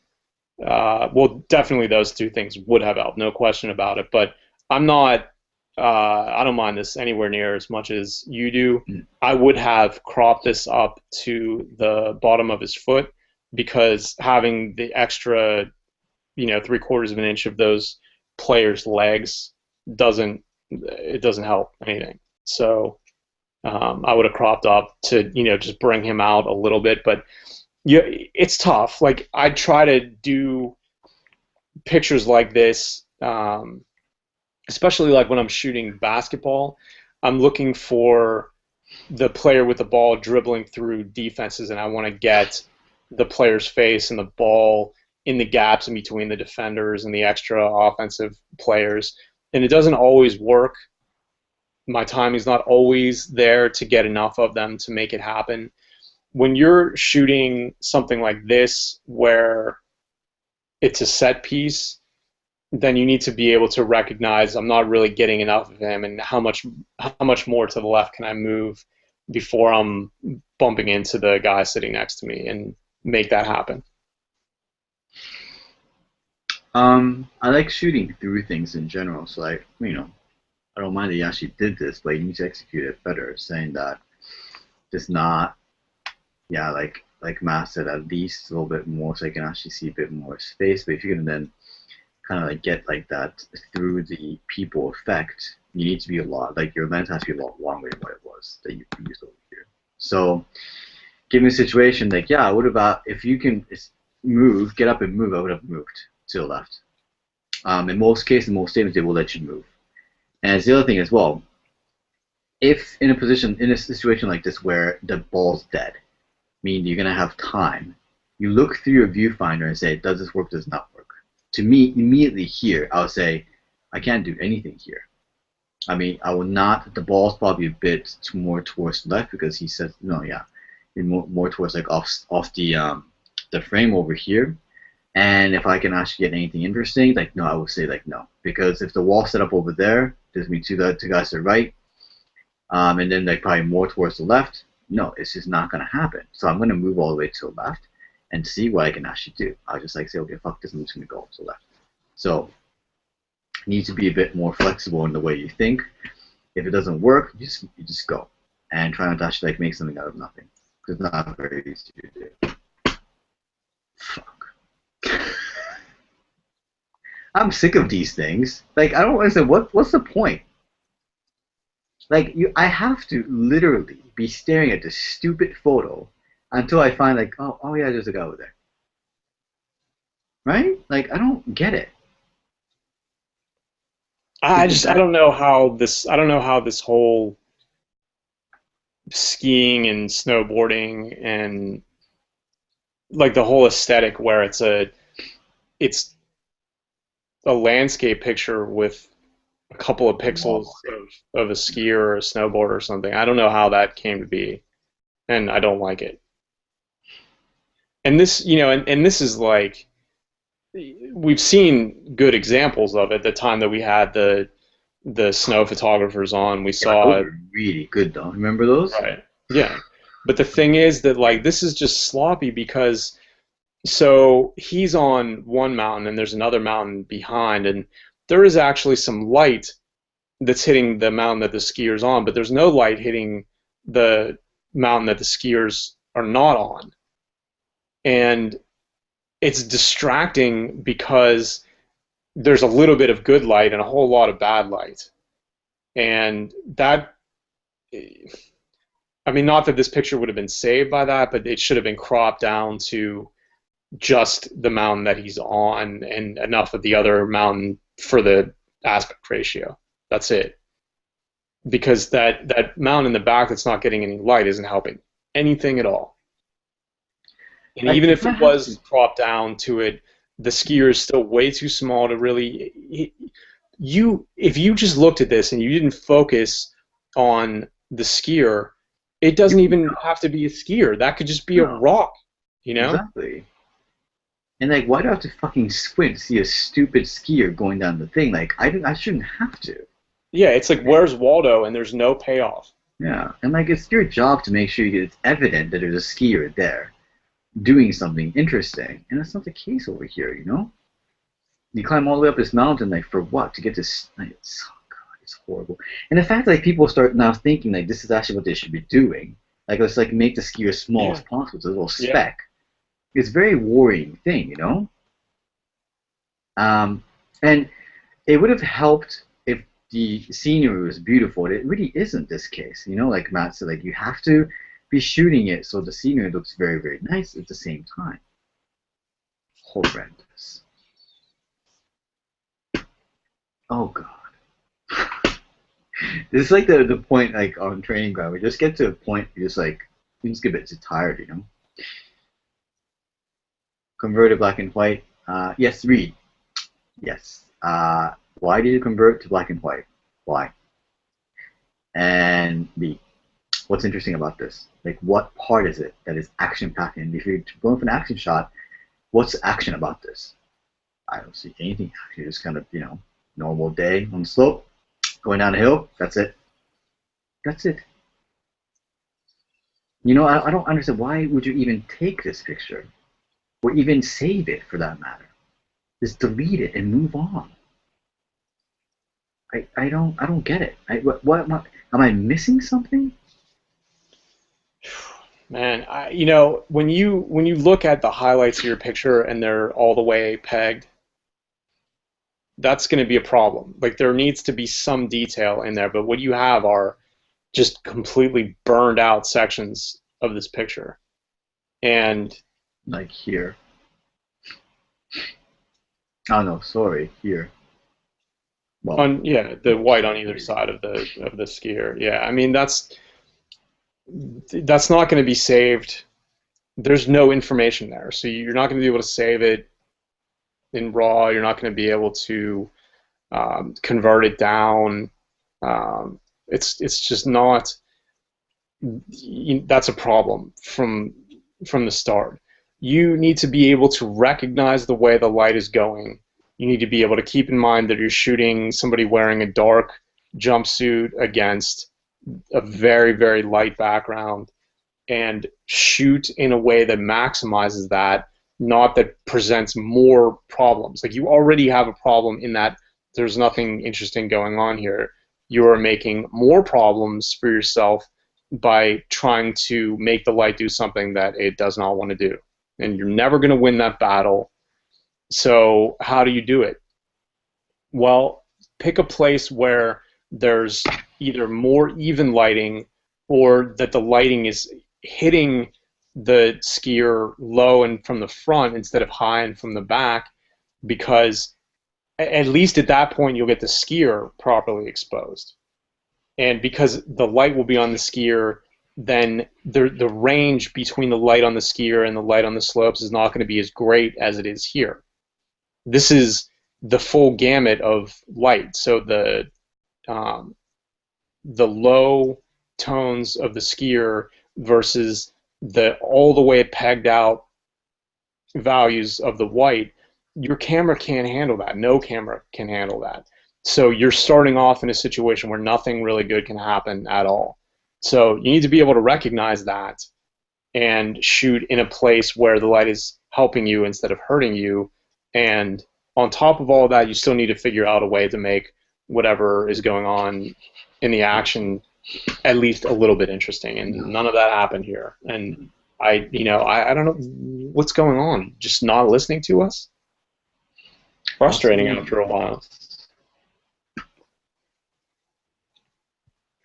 Well, definitely those two things would have helped, no question about it. But I'm not I don't mind this anywhere near as much as you do. Mm. I would have cropped this up to the bottom of his foot because having the extra, 3/4 of an inch of those players' legs doesn't help anything. So I would have cropped up to just bring him out a little bit, but yeah, it's tough. Like I try to do pictures like this. Especially like when I'm shooting basketball, I'm looking for the player with the ball dribbling through defenses, and I want to get the player's face and the ball in the gaps in between the defenders and the extra offensive players. And it doesn't always work. My timing's not always there to get enough of them to make it happen. When you're shooting something like this, where it's a set piece, then you need to be able to recognize I'm not really getting enough of him, and how much more to the left can I move before I'm bumping into the guy sitting next to me, and make that happen. I like shooting through things in general, so I don't mind that you actually did this, but you need to execute it better. Saying that it's not, yeah, like Matt said, at least a little bit more, so I can actually see a bit more space. But if you're gonna then kind of like get like that through the people effect, you need to be a lot, like your lens has to be a lot longer than what it was that you used over here. So, given the situation, like yeah, I would have if you can move, get up and move, I would have moved to the left. In most cases, in most statements, they will let you move. And it's the other thing as well. If in a situation like this where the ball's dead, meaning you're gonna have time, you look through your viewfinder and say, does this work? Does it not work? To me, immediately here, I'll say, I can't do anything here. I mean, I will not. The ball's probably a bit more towards left because he says no, yeah, more towards like off the frame over here. And if I can actually get anything interesting, like no, I would say like no, because if the wall's set up over there, there's me two guys to the right, and then like probably more towards the left. No, it's just not gonna happen. So I'm gonna move all the way to the left and see what I can actually do. I'll just like say, okay, fuck this, I'm just gonna go to the left. So you need to be a bit more flexible in the way you think. If it doesn't work, you just go and try not to actually like make something out of nothing. It's not very easy to do. Fuck. I'm sick of these things. Like I don't understand what's the point. Like I have to literally be staring at this stupid photo until I find like oh yeah, there's a guy over there. Right? Like I don't get it. I don't know how this whole skiing and snowboarding and like the whole aesthetic where it's a landscape picture with a couple of pixels of a skier or a snowboarder or something. I don't know how that came to be, and I don't like it. And this, and this is like, we've seen good examples of it. The time that we had the snow photographers on, we saw those were really good though. Remember those? Right. Yeah. But the thing is that like this is just sloppy because so he's on one mountain and there's another mountain behind, and there is actually some light that's hitting the mountain that the skier's on, but there's no light hitting the mountain that the skiers are not on. And it's distracting because there's a little bit of good light and a whole lot of bad light. And that, I mean, not that this picture would have been saved by that, but it should have been cropped down to just the mountain that he's on and enough of the other mountain for the aspect ratio. That's it. Because that mountain in the back that's not getting any light isn't helping anything at all. And even if it was cropped down to it, the skier is still way too small to really. If you just looked at this and you didn't focus on the skier, it doesn't even have to be a skier. That could just be a rock, Exactly. And like, why do I have to fucking squint to see a stupid skier going down the thing? Like, I shouldn't have to. Yeah, it's like, where's Waldo? And there's no payoff. Yeah, and like, it's your job to make sure it's evident that there's a skier there doing something interesting, and that's not the case over here. You climb all the way up this mountain, like for what? To get this? Like, oh god, it's horrible. And the fact that like, people start now thinking like this is actually what they should be doing. Like let's like make the skier as small as possible, it's a little speck. It's a very worrying thing, you know. And it would have helped if the scenery was beautiful. It really isn't this case, you know. Like Matt said, like you have to be shooting it so the scenery looks very, very nice at the same time. Horrendous. Oh god. This is like the point like on training ground. We just get to a point you just like you just get a bit too tired, you know. Converted black and white. Yes, read. Yes. Why did you convert to black and white? Why? And B. What's interesting about this? Like, what part is it that is action-packed? And if you're going for an action shot, what's the action about this? I don't see anything. Actually, just kind of, you know, normal day on the slope, going down a hill. That's it. That's it. You know, I don't understand. Why would you even take this picture, or even save it for that matter? Just delete it and move on. I don't get it. What am I missing something? Man, you know, when you look at the highlights of your picture and they're all the way pegged, that's going to be a problem. Like there needs to be some detail in there, but what you have are just completely burned out sections of this picture. And like here. Oh no, sorry, here. Well, yeah, the white on either side of the skier. Yeah, I mean that's not going to be saved. There's no information there, so you're not going to be able to save it in RAW. You're not going to be able to convert it down. It's just not. That's a problem from the start. You need to be able to recognize the way the light is going. You need to be able to keep in mind that you're shooting somebody wearing a dark jumpsuit against a very, very light background, and shoot in a way that maximizes that, not that presents more problems. Like you already have a problem in that there's nothing interesting going on here. You are making more problems for yourself by trying to make the light do something that it does not want to do. And you're never going to win that battle. So how do you do it? Well, pick a place where there's either more even lighting or that the lighting is hitting the skier low and from the front instead of high and from the back, because at least at that point you'll get the skier properly exposed. And because the light will be on the skier, then the range between the light on the skier and the light on the slopes is not going to be as great as it is here. This is the full gamut of light. So the low tones of the skier versus the all the way pegged out values of the white, your camera can't handle that. No camera can handle that. So you're starting off in a situation where nothing really good can happen at all. So you need to be able to recognize that and shoot in a place where the light is helping you instead of hurting you. And on top of all of that, you still need to figure out a way to make whatever is going on in the action at least a little bit interesting. And none of that happened here. And I don't know what's going on. Just not listening to us? Frustrating after a while.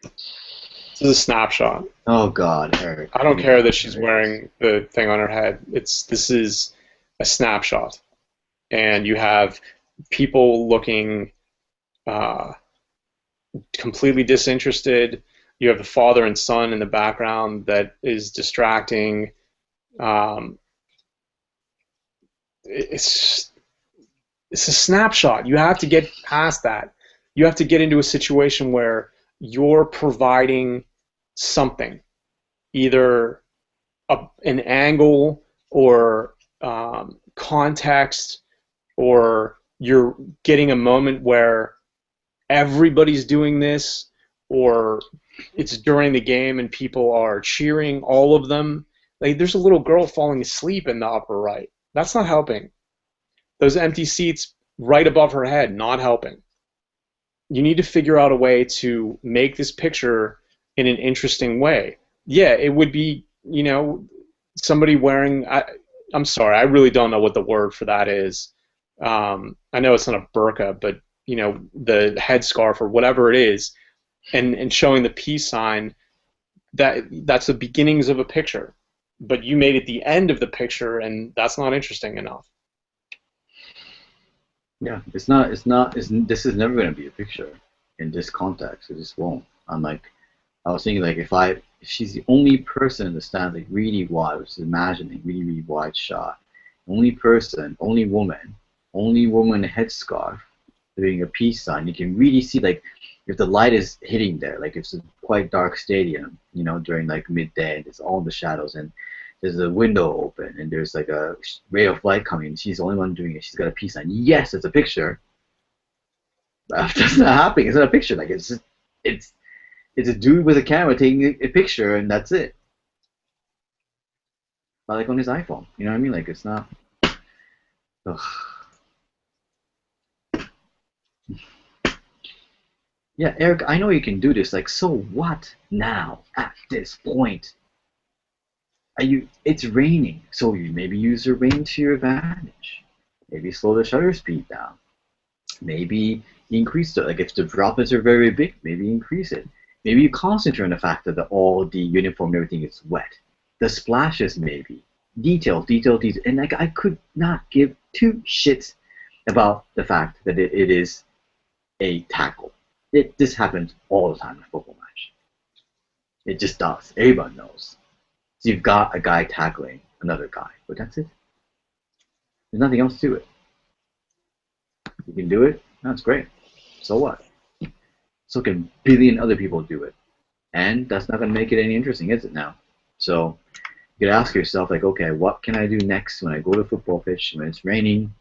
This is a snapshot. Oh God, Eric. I don't care that she's wearing the thing on her head. This is a snapshot, and you have people looking completely disinterested. You have the father and son in the background that is distracting. It's a snapshot. You have to get past that. You have to get into a situation where you're providing something, either an angle or context, or you're getting a moment where everybody's doing this, or it's during the game and people are cheering, all of them. Like there's a little girl falling asleep in the upper right. That's not helping. Those empty seats right above her head, not helping. you need to figure out a way to make this picture in an interesting way. Yeah, it would be, somebody wearing, I'm sorry, I really don't know what the word for that is. I know it's not a burqa, but, the headscarf or whatever it is, and showing the peace sign, that's the beginnings of a picture. But you made it the end of the picture, and that's not interesting enough. Yeah, it's not. This is never going to be a picture in this context. It just won't. I was thinking, like, if she's the only person in the stand, like, really wide, which is imagining, really, really wide shot. Only person, only woman headscarf, doing a peace sign. You can really see, like, if the light is hitting there, like, it's a quite dark stadium, during, like, midday, and it's all in the shadows, and there's a window open, and there's, like, a ray of light coming. She's the only one doing it. She's got a peace sign. Yes, it's a picture. That's not happening. It's not a picture. Like, it's a dude with a camera taking a picture, and that's it. But, like, on his iPhone. You know what I mean? Like, it's not. Ugh. Yeah, Eric, I know you can do this. Like, so what now at this point? It's raining, so you maybe use the rain to your advantage. Maybe slow the shutter speed down. Maybe increase it. Like, if the droplets are very big, maybe increase it. Maybe you concentrate on the fact that all the uniform and everything is wet. The splashes, maybe. Detail. And, like, I could not give two shits about the fact that it is a tackle. This happens all the time in a football match. It just does. Everyone knows. So you've got a guy tackling another guy, but that's it. There's nothing else to it. You can do it, that's great. So what? So can a billion other people do it. And that's not going to make it any interesting, is it now? So you could ask yourself, like, okay, what can I do next when I go to a football pitch, when it's raining?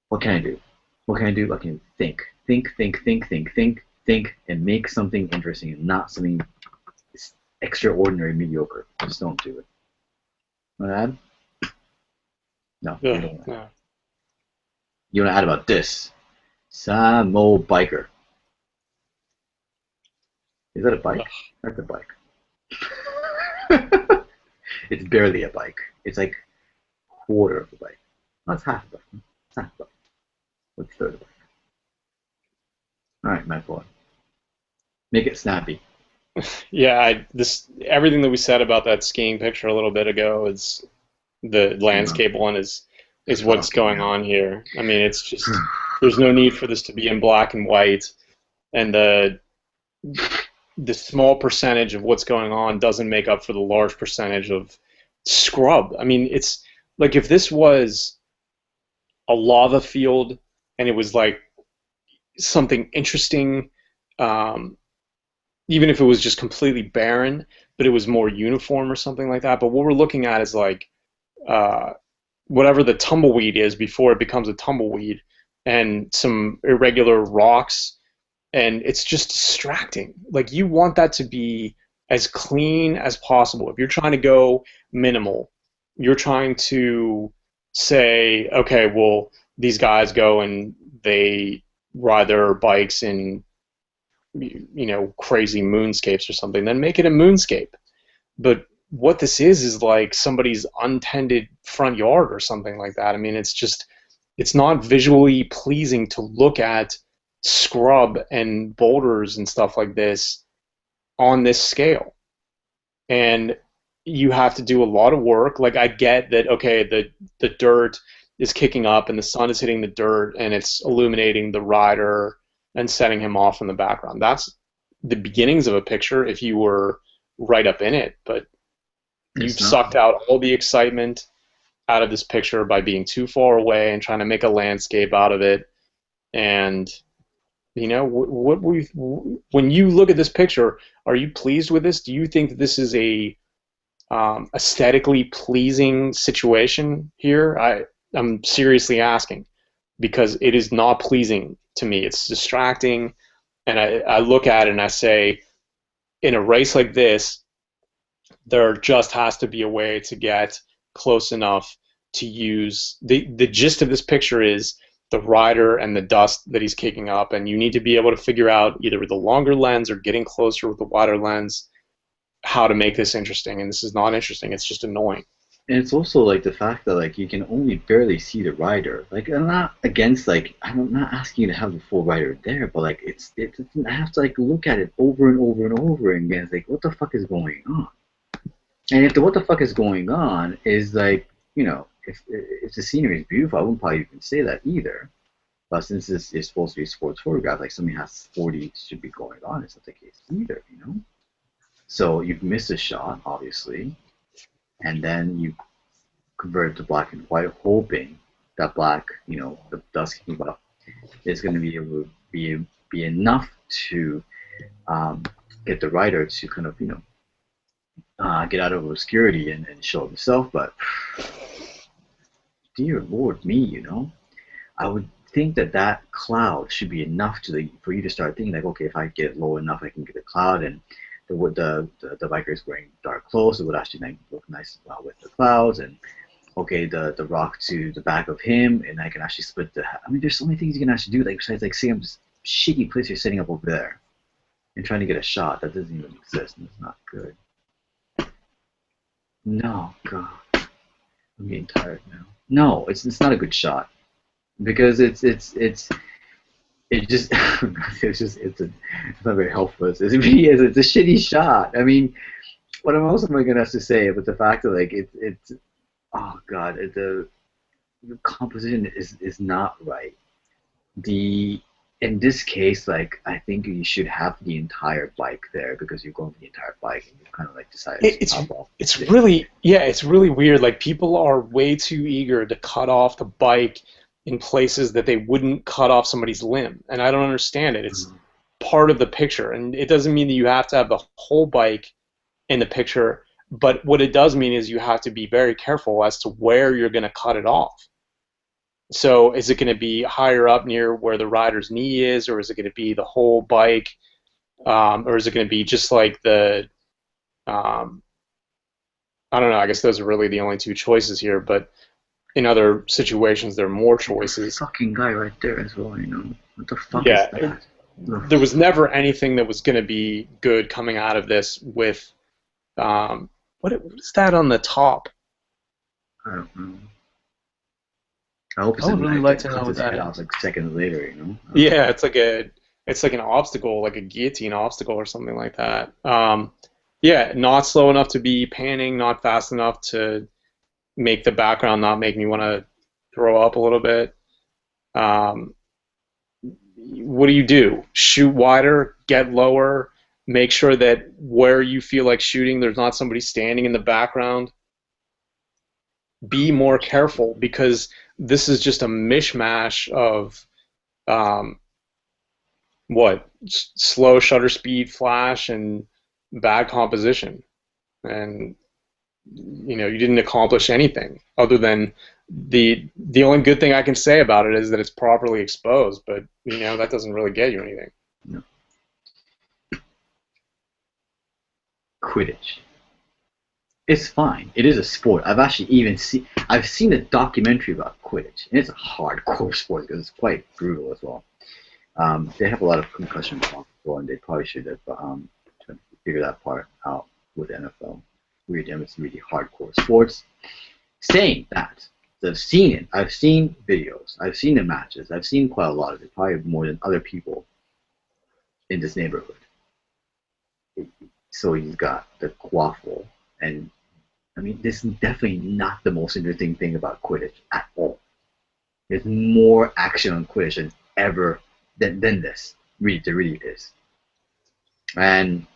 What can I do? What can I do? I can think, and make something interesting, and not something extraordinary, mediocre. Just don't do it. Want to add? No. Yeah, you don't want to. yeah. You want to add about this? Samo biker. Is that a bike? That's a bike. It's barely a bike. It's like a quarter of a bike. No, it's half a bike. It's half a bike. What's a third of a bike? All right, my boy. Make it snappy. Yeah, everything that we said about that skiing picture a little bit ago is the landscape one is what's going on here. I mean, it's just there's no need for this to be in black and white, and the small percentage of what's going on doesn't make up for the large percentage of scrub. I mean, it's like if this was a lava field and it was like something interesting. Even if it was just completely barren, but it was more uniform or something like that. But what we're looking at is like whatever the tumbleweed is before it becomes a tumbleweed, and some irregular rocks, and it's just distracting. Like, you want that to be as clean as possible. If you're trying to go minimal, you're trying to say, okay, well, these guys go and they ride their bikes in crazy moonscapes or something, then make it a moonscape. But what this is like somebody's untended front yard or something like that. I mean, it's not visually pleasing to look at scrub and boulders and stuff like this on this scale. And you have to do a lot of work. Like, I get that, okay, the dirt is kicking up and the sun is hitting the dirt and it's illuminating the rider and setting him off in the background. That's the beginnings of a picture if you were right up in it, but you've sucked out all the excitement out of this picture by being too far away and trying to make a landscape out of it. And when you look at this picture, are you pleased with this? Do you think that this is a aesthetically pleasing situation here? I'm seriously asking, because it is not pleasing to me. It's distracting, and I look at it and I say, in a race like this, there just has to be a way to get close enough to use the gist of this picture is the rider and the dust that he's kicking up, and you need to be able to figure out either with the longer lens or getting closer with the wider lens how to make this interesting. And this is not interesting, it's just annoying. And it's also like the fact that like you can only barely see the rider. Like I'm not against like I'm not asking you to have the full rider there, but like I have to like look at it over and over and over again. It's like what the fuck is going on? And if the what the fuck is going on is like, you know, if the scenery is beautiful, I wouldn't probably even say that either. But since this is supposed to be a sports photograph, like something has 40 should be going on. It's not the case either, you know. So you've missed a shot, obviously, and then you convert it to black and white, hoping that black, you know, the dust kicking up is going to be able to be enough to get the writer to kind of, you know, get out of obscurity and show himself. But dear Lord me, you know, I would think that that cloud should be enough to for you to start thinking like, okay, if I get low enough, I can get a cloud, and the biker is wearing dark clothes, it would actually look nice with the clouds, and okay, the rock to the back of him, and I can actually split the. I mean, there's so many things you can actually do, like besides like seeing this shitty place you're setting up over there, and trying to get a shot that doesn't even exist, and it's not good. No, God, I'm getting tired now. No, it's not a good shot, because it's not very helpful. It's a shitty shot. I mean, what else am I gonna have to say? But the fact that like it's oh God, the composition is not right. In this case, like I think you should have the entire bike there because you're going for the entire bike and you kind of like decided to top off. It's really weird. Like people are way too eager to cut off the bike in places that they wouldn't cut off somebody's limb, and I don't understand it. It's part of the picture, and it doesn't mean that you have to have the whole bike in the picture, but what it does mean is you have to be very careful as to where you're going to cut it off. So is it going to be higher up near where the rider's knee is, or is it going to be the whole bike, or is it going to be just like the I don't know, I guess those are really the only two choices here, but in other situations, there are more choices. Fucking guy right there as well, you know. What the fuck is that? There was never anything that was going to be good coming out of this with, what is that on the top? I don't know. I hope it's really like to know what that is. Like seconds later, you know. Yeah, it's like an obstacle, like a guillotine obstacle or something like that. Yeah, not slow enough to be panning, not fast enough to make the background not make me want to throw up a little bit. What do? Shoot wider, get lower, make sure that where you feel like shooting, there's not somebody standing in the background. Be more careful, because this is just a mishmash of slow shutter speed, flash, and bad composition. And you know, you didn't accomplish anything other than the only good thing I can say about it is that it's properly exposed, but you know, that doesn't really get you anything. No. Quidditch. It's fine. It is a sport. I've seen a documentary about Quidditch, and it's a hardcore sport because it's quite brutal as well. They have a lot of concussion problems, and they probably should have tried to figure that part out with the NFL. It's really hardcore sports. Saying that, I've seen it. I've seen videos. I've seen the matches. I've seen quite a lot of it, probably more than other people in this neighborhood. So he's got the quaffle, and I mean, this is definitely not the most interesting thing about Quidditch at all. There's more action on Quidditch than this. Really, there really is. And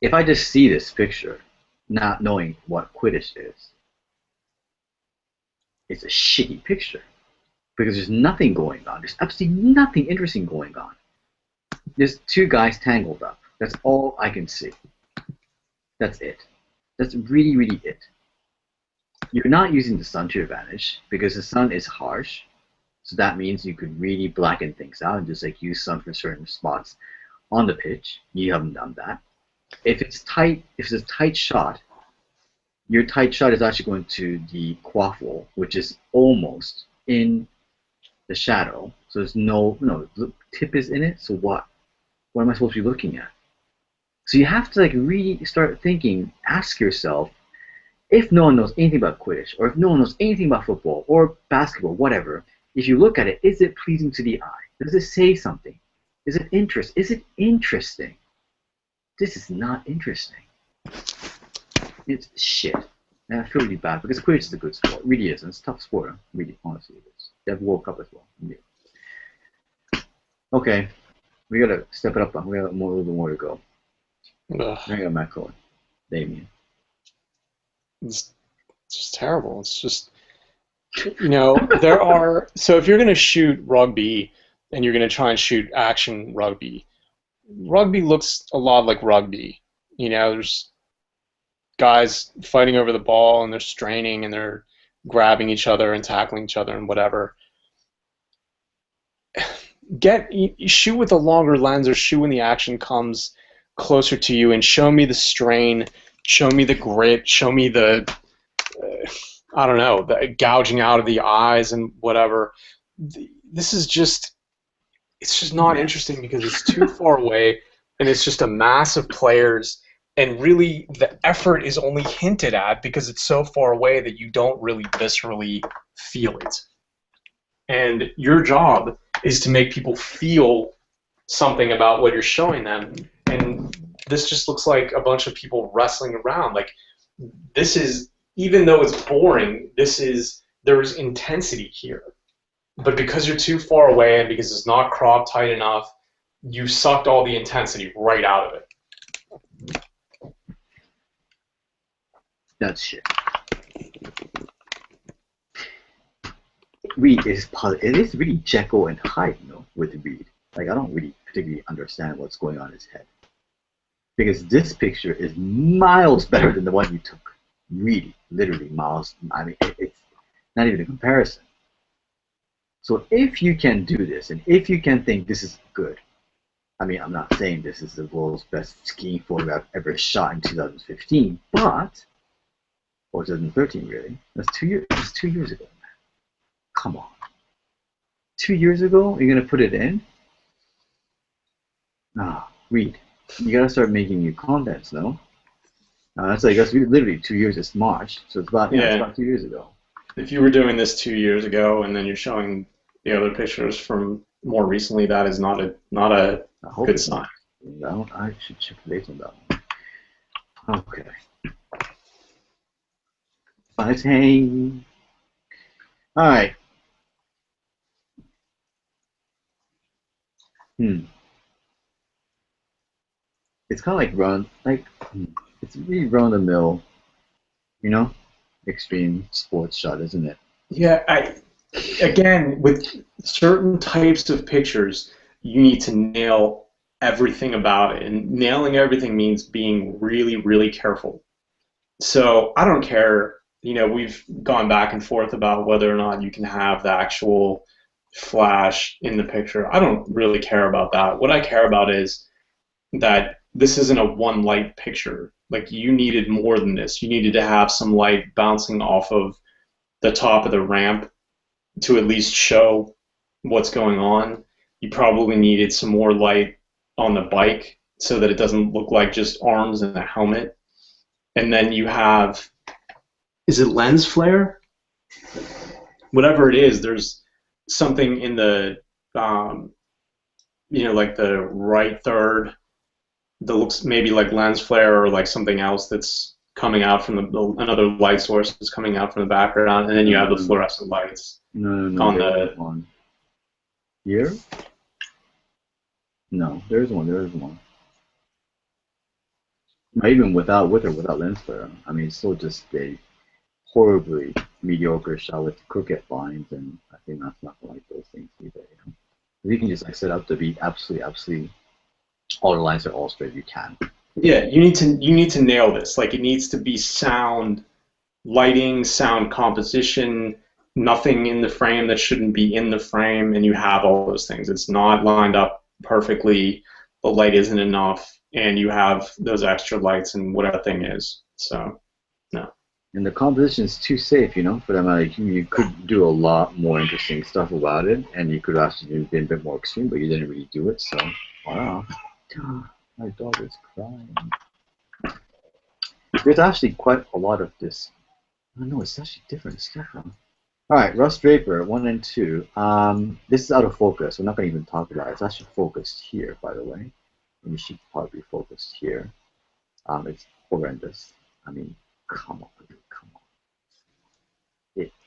if I just see this picture, not knowing what Quidditch is, it's a shitty picture because there's nothing going on. There's absolutely nothing interesting going on. There's two guys tangled up. That's all I can see. That's it. That's really, really it. You're not using the sun to your advantage because the sun is harsh. So that means you could really blacken things out and just like use sun for certain spots on the pitch. You haven't done that. If it's a tight shot, your tight shot is actually going to the quaffle, which is almost in the shadow. So there's no, the tip is in it. So what? What am I supposed to be looking at? So you have to like really start thinking, ask yourself, if no one knows anything about Quidditch, or if no one knows anything about football or basketball, whatever, if you look at it, is it pleasing to the eye? Does it say something? Is it interesting? This is not interesting. It's shit. And I feel really bad because Quidditch is a good sport. It really is. And it's a tough sport. Really, honestly, it is. They have World Cup as well. Yeah. Okay. We gotta step it up. We got a little bit more to go. I got Matt Cohen. Damien. It's just terrible. It's just, there are, so if you're going to shoot rugby and you're going to try and shoot action rugby looks a lot like rugby. There's guys fighting over the ball and they're straining and they're grabbing each other and tackling each other and whatever. Shoot with a longer lens, or shoot when the action comes closer to you and show me the strain, show me the grit, show me the, I don't know, the gouging out of the eyes and whatever. This is just, it's just not interesting because it's too far away and it's just a mass of players, and really the effort is only hinted at because it's so far away that you don't really viscerally feel it. And your job is to make people feel something about what you're showing them. And this just looks like a bunch of people wrestling around. Like, this is, even though it's boring, there's intensity here. But because you're too far away and because it's not cropped tight enough, you sucked all the intensity right out of it. That's shit. Reed is it is really Jekyll and Hyde, with Reed. Like, I don't really particularly understand what's going on in his head. Because this picture is miles better than the one you took. Really, literally miles. I mean, it's not even a comparison. So if you can do this, and if you can think this is good, I mean, I'm not saying this is the world's best skiing photograph ever shot in 2015, but, or 2013 really. That's 2 years. That's 2 years ago, man. Come on. 2 years ago, you're gonna put it in? Reed. You gotta start making new contents, no? That's literally 2 years. It's March, so it's about 2 years ago. If you were doing this 2 years ago and then you're showing the other pictures from more recently, that is not a good sign. No, I should check the date on that one. Okay. Fighting. All right. It's kind of it's really run of the mill, extreme sports shot, isn't it? Yeah, again, with certain types of pictures, you need to nail everything about it, and nailing everything means being really, really careful. So I don't care, we've gone back and forth about whether or not you can have the actual flash in the picture. I don't really care about that. What I care about is that this isn't a one light picture. Like, you needed more than this. You needed to have some light bouncing off of the top of the ramp to at least show what's going on. You probably needed some more light on the bike so that it doesn't look like just arms and a helmet. And then you have, is it lens flare? Whatever it is, there's something in the, like the right third that looks maybe like lens flare or like something else that's coming out from another light source is coming out from the background, and then you have the fluorescent lights. No. On the one. Here? No, there's one. Not even with or without lens flare. I mean, it's still just a horribly mediocre shot with crooked lines, and I think that's not like those things either. You can just set up to be absolutely all the lines are all straight. You can. Yeah, you need to nail this. Like, it needs to be sound lighting, sound composition, nothing in the frame that shouldn't be in the frame, and you have all those things. It's not lined up perfectly, the light isn't enough, and you have those extra lights and what that thing is. So, no. And the composition is too safe, you know, for them. Like, you could do a lot more interesting stuff about it, and you could actually be a bit more extreme, but you didn't really do it. So, wow, my dog is crying. There's actually quite a lot of this. I don't know, it's actually different stuff. Huh? All right, Russ Draper 1 and 2. This is out of focus. We're not going to even talk about it. It's actually focused here, by the way. And you should probably be focused here. It's horrendous. I mean, come on.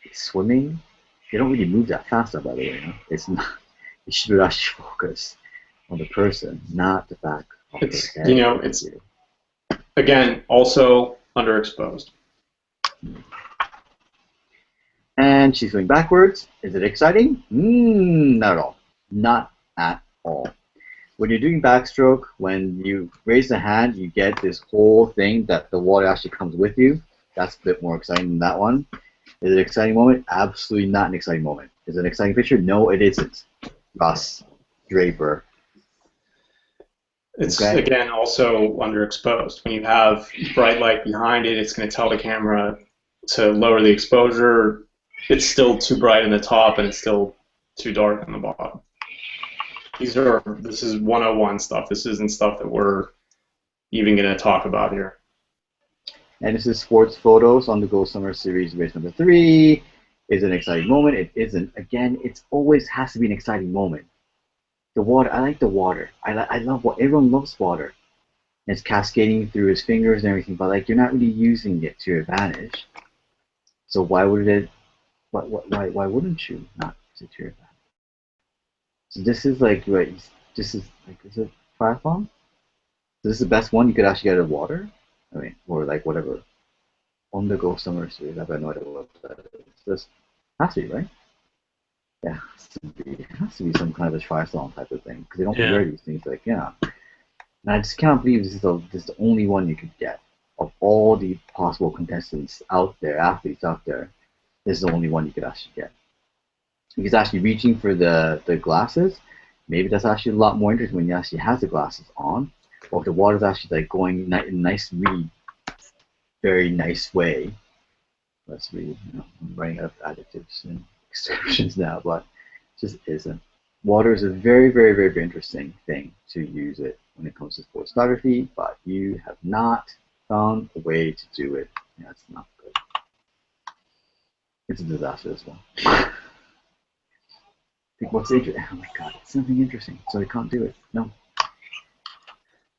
It's swimming. They don't really move that fast, by the way. You know? It's not. You should actually focus on the person, not the back of their head. You know, it's again also underexposed. And she's going backwards. Is it exciting? Not at all. Not at all. When you're doing backstroke, when you raise the hand, you get this whole thing that the water actually comes with you. That's a bit more exciting than that one. Is it an exciting moment? Absolutely not an exciting moment. Is it an exciting picture? No, it isn't. Russ Draper. It's, again, also underexposed. When you have bright light behind it, it's going to tell the camera to lower the exposure. It's still too bright in the top, and it's still too dark on the bottom. This is 101 stuff. This isn't stuff that we're even going to talk about here. And this is sports photos on the Go Summer Series race number 3. Is it an exciting moment? It isn't. Again, it always has to be an exciting moment. The water, I like the water. I love water. Everyone loves water. And it's cascading through his fingers and everything, but like you're not really using it to your advantage. So why would it? Why wouldn't you not use it to your advantage? So this is like this is like, is it Firefall? So this is the best one you could actually get out of water. I mean, or like whatever. On the Go Summer Series. I have no idea what that is. This has to be, right? Yeah, it has to be some kind of a triathlon type of thing because they don't wear these things. Like, yeah. And I just can't believe this is the only one you could get of all the possible contestants out there, athletes out there. This is the only one you could actually get. Because actually reaching for the glasses, maybe that's actually a lot more interesting when he actually has the glasses on, or if the water's actually like going in a nice, really very nice way. Let's read. I'm running out of adjectives and descriptions now, but it just isn't. Water is a very, very, very, very interesting thing to use it when it comes to sports photography, but you have not found a way to do it. That's not good. It's a disaster as well. What's interesting? Oh my God, it's something interesting, so they can't do it. No.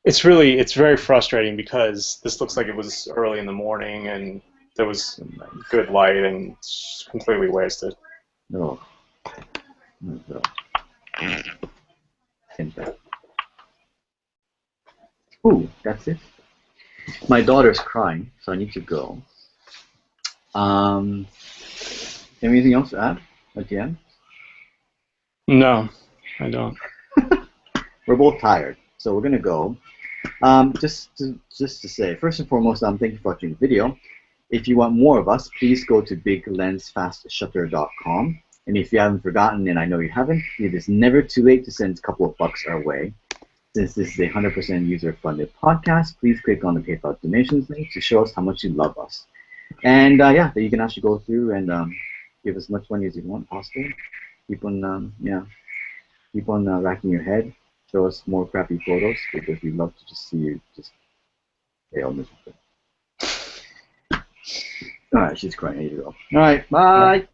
It's very frustrating because this looks like it was early in the morning and there was good light and it's completely wasted. No. No. Ooh, that's it. My daughter's crying, so I need to go. Anything else to add at the end? No, I don't. We're both tired, so we're gonna go. Just to say, first and foremost, thank you for watching the video. If you want more of us, please go to biglensfastshutter.com. And if you haven't forgotten, and I know you haven't, it is never too late to send a couple of bucks our way. Since this is a 100% user-funded podcast, please click on the PayPal donations link to show us how much you love us. And yeah, you can actually go through and give as much money as you want, possible. Keep on, keep on racking your head. Show us more crappy photos because we love to just see you just fail miserably. All right, she's crying. Here you go. All right, bye.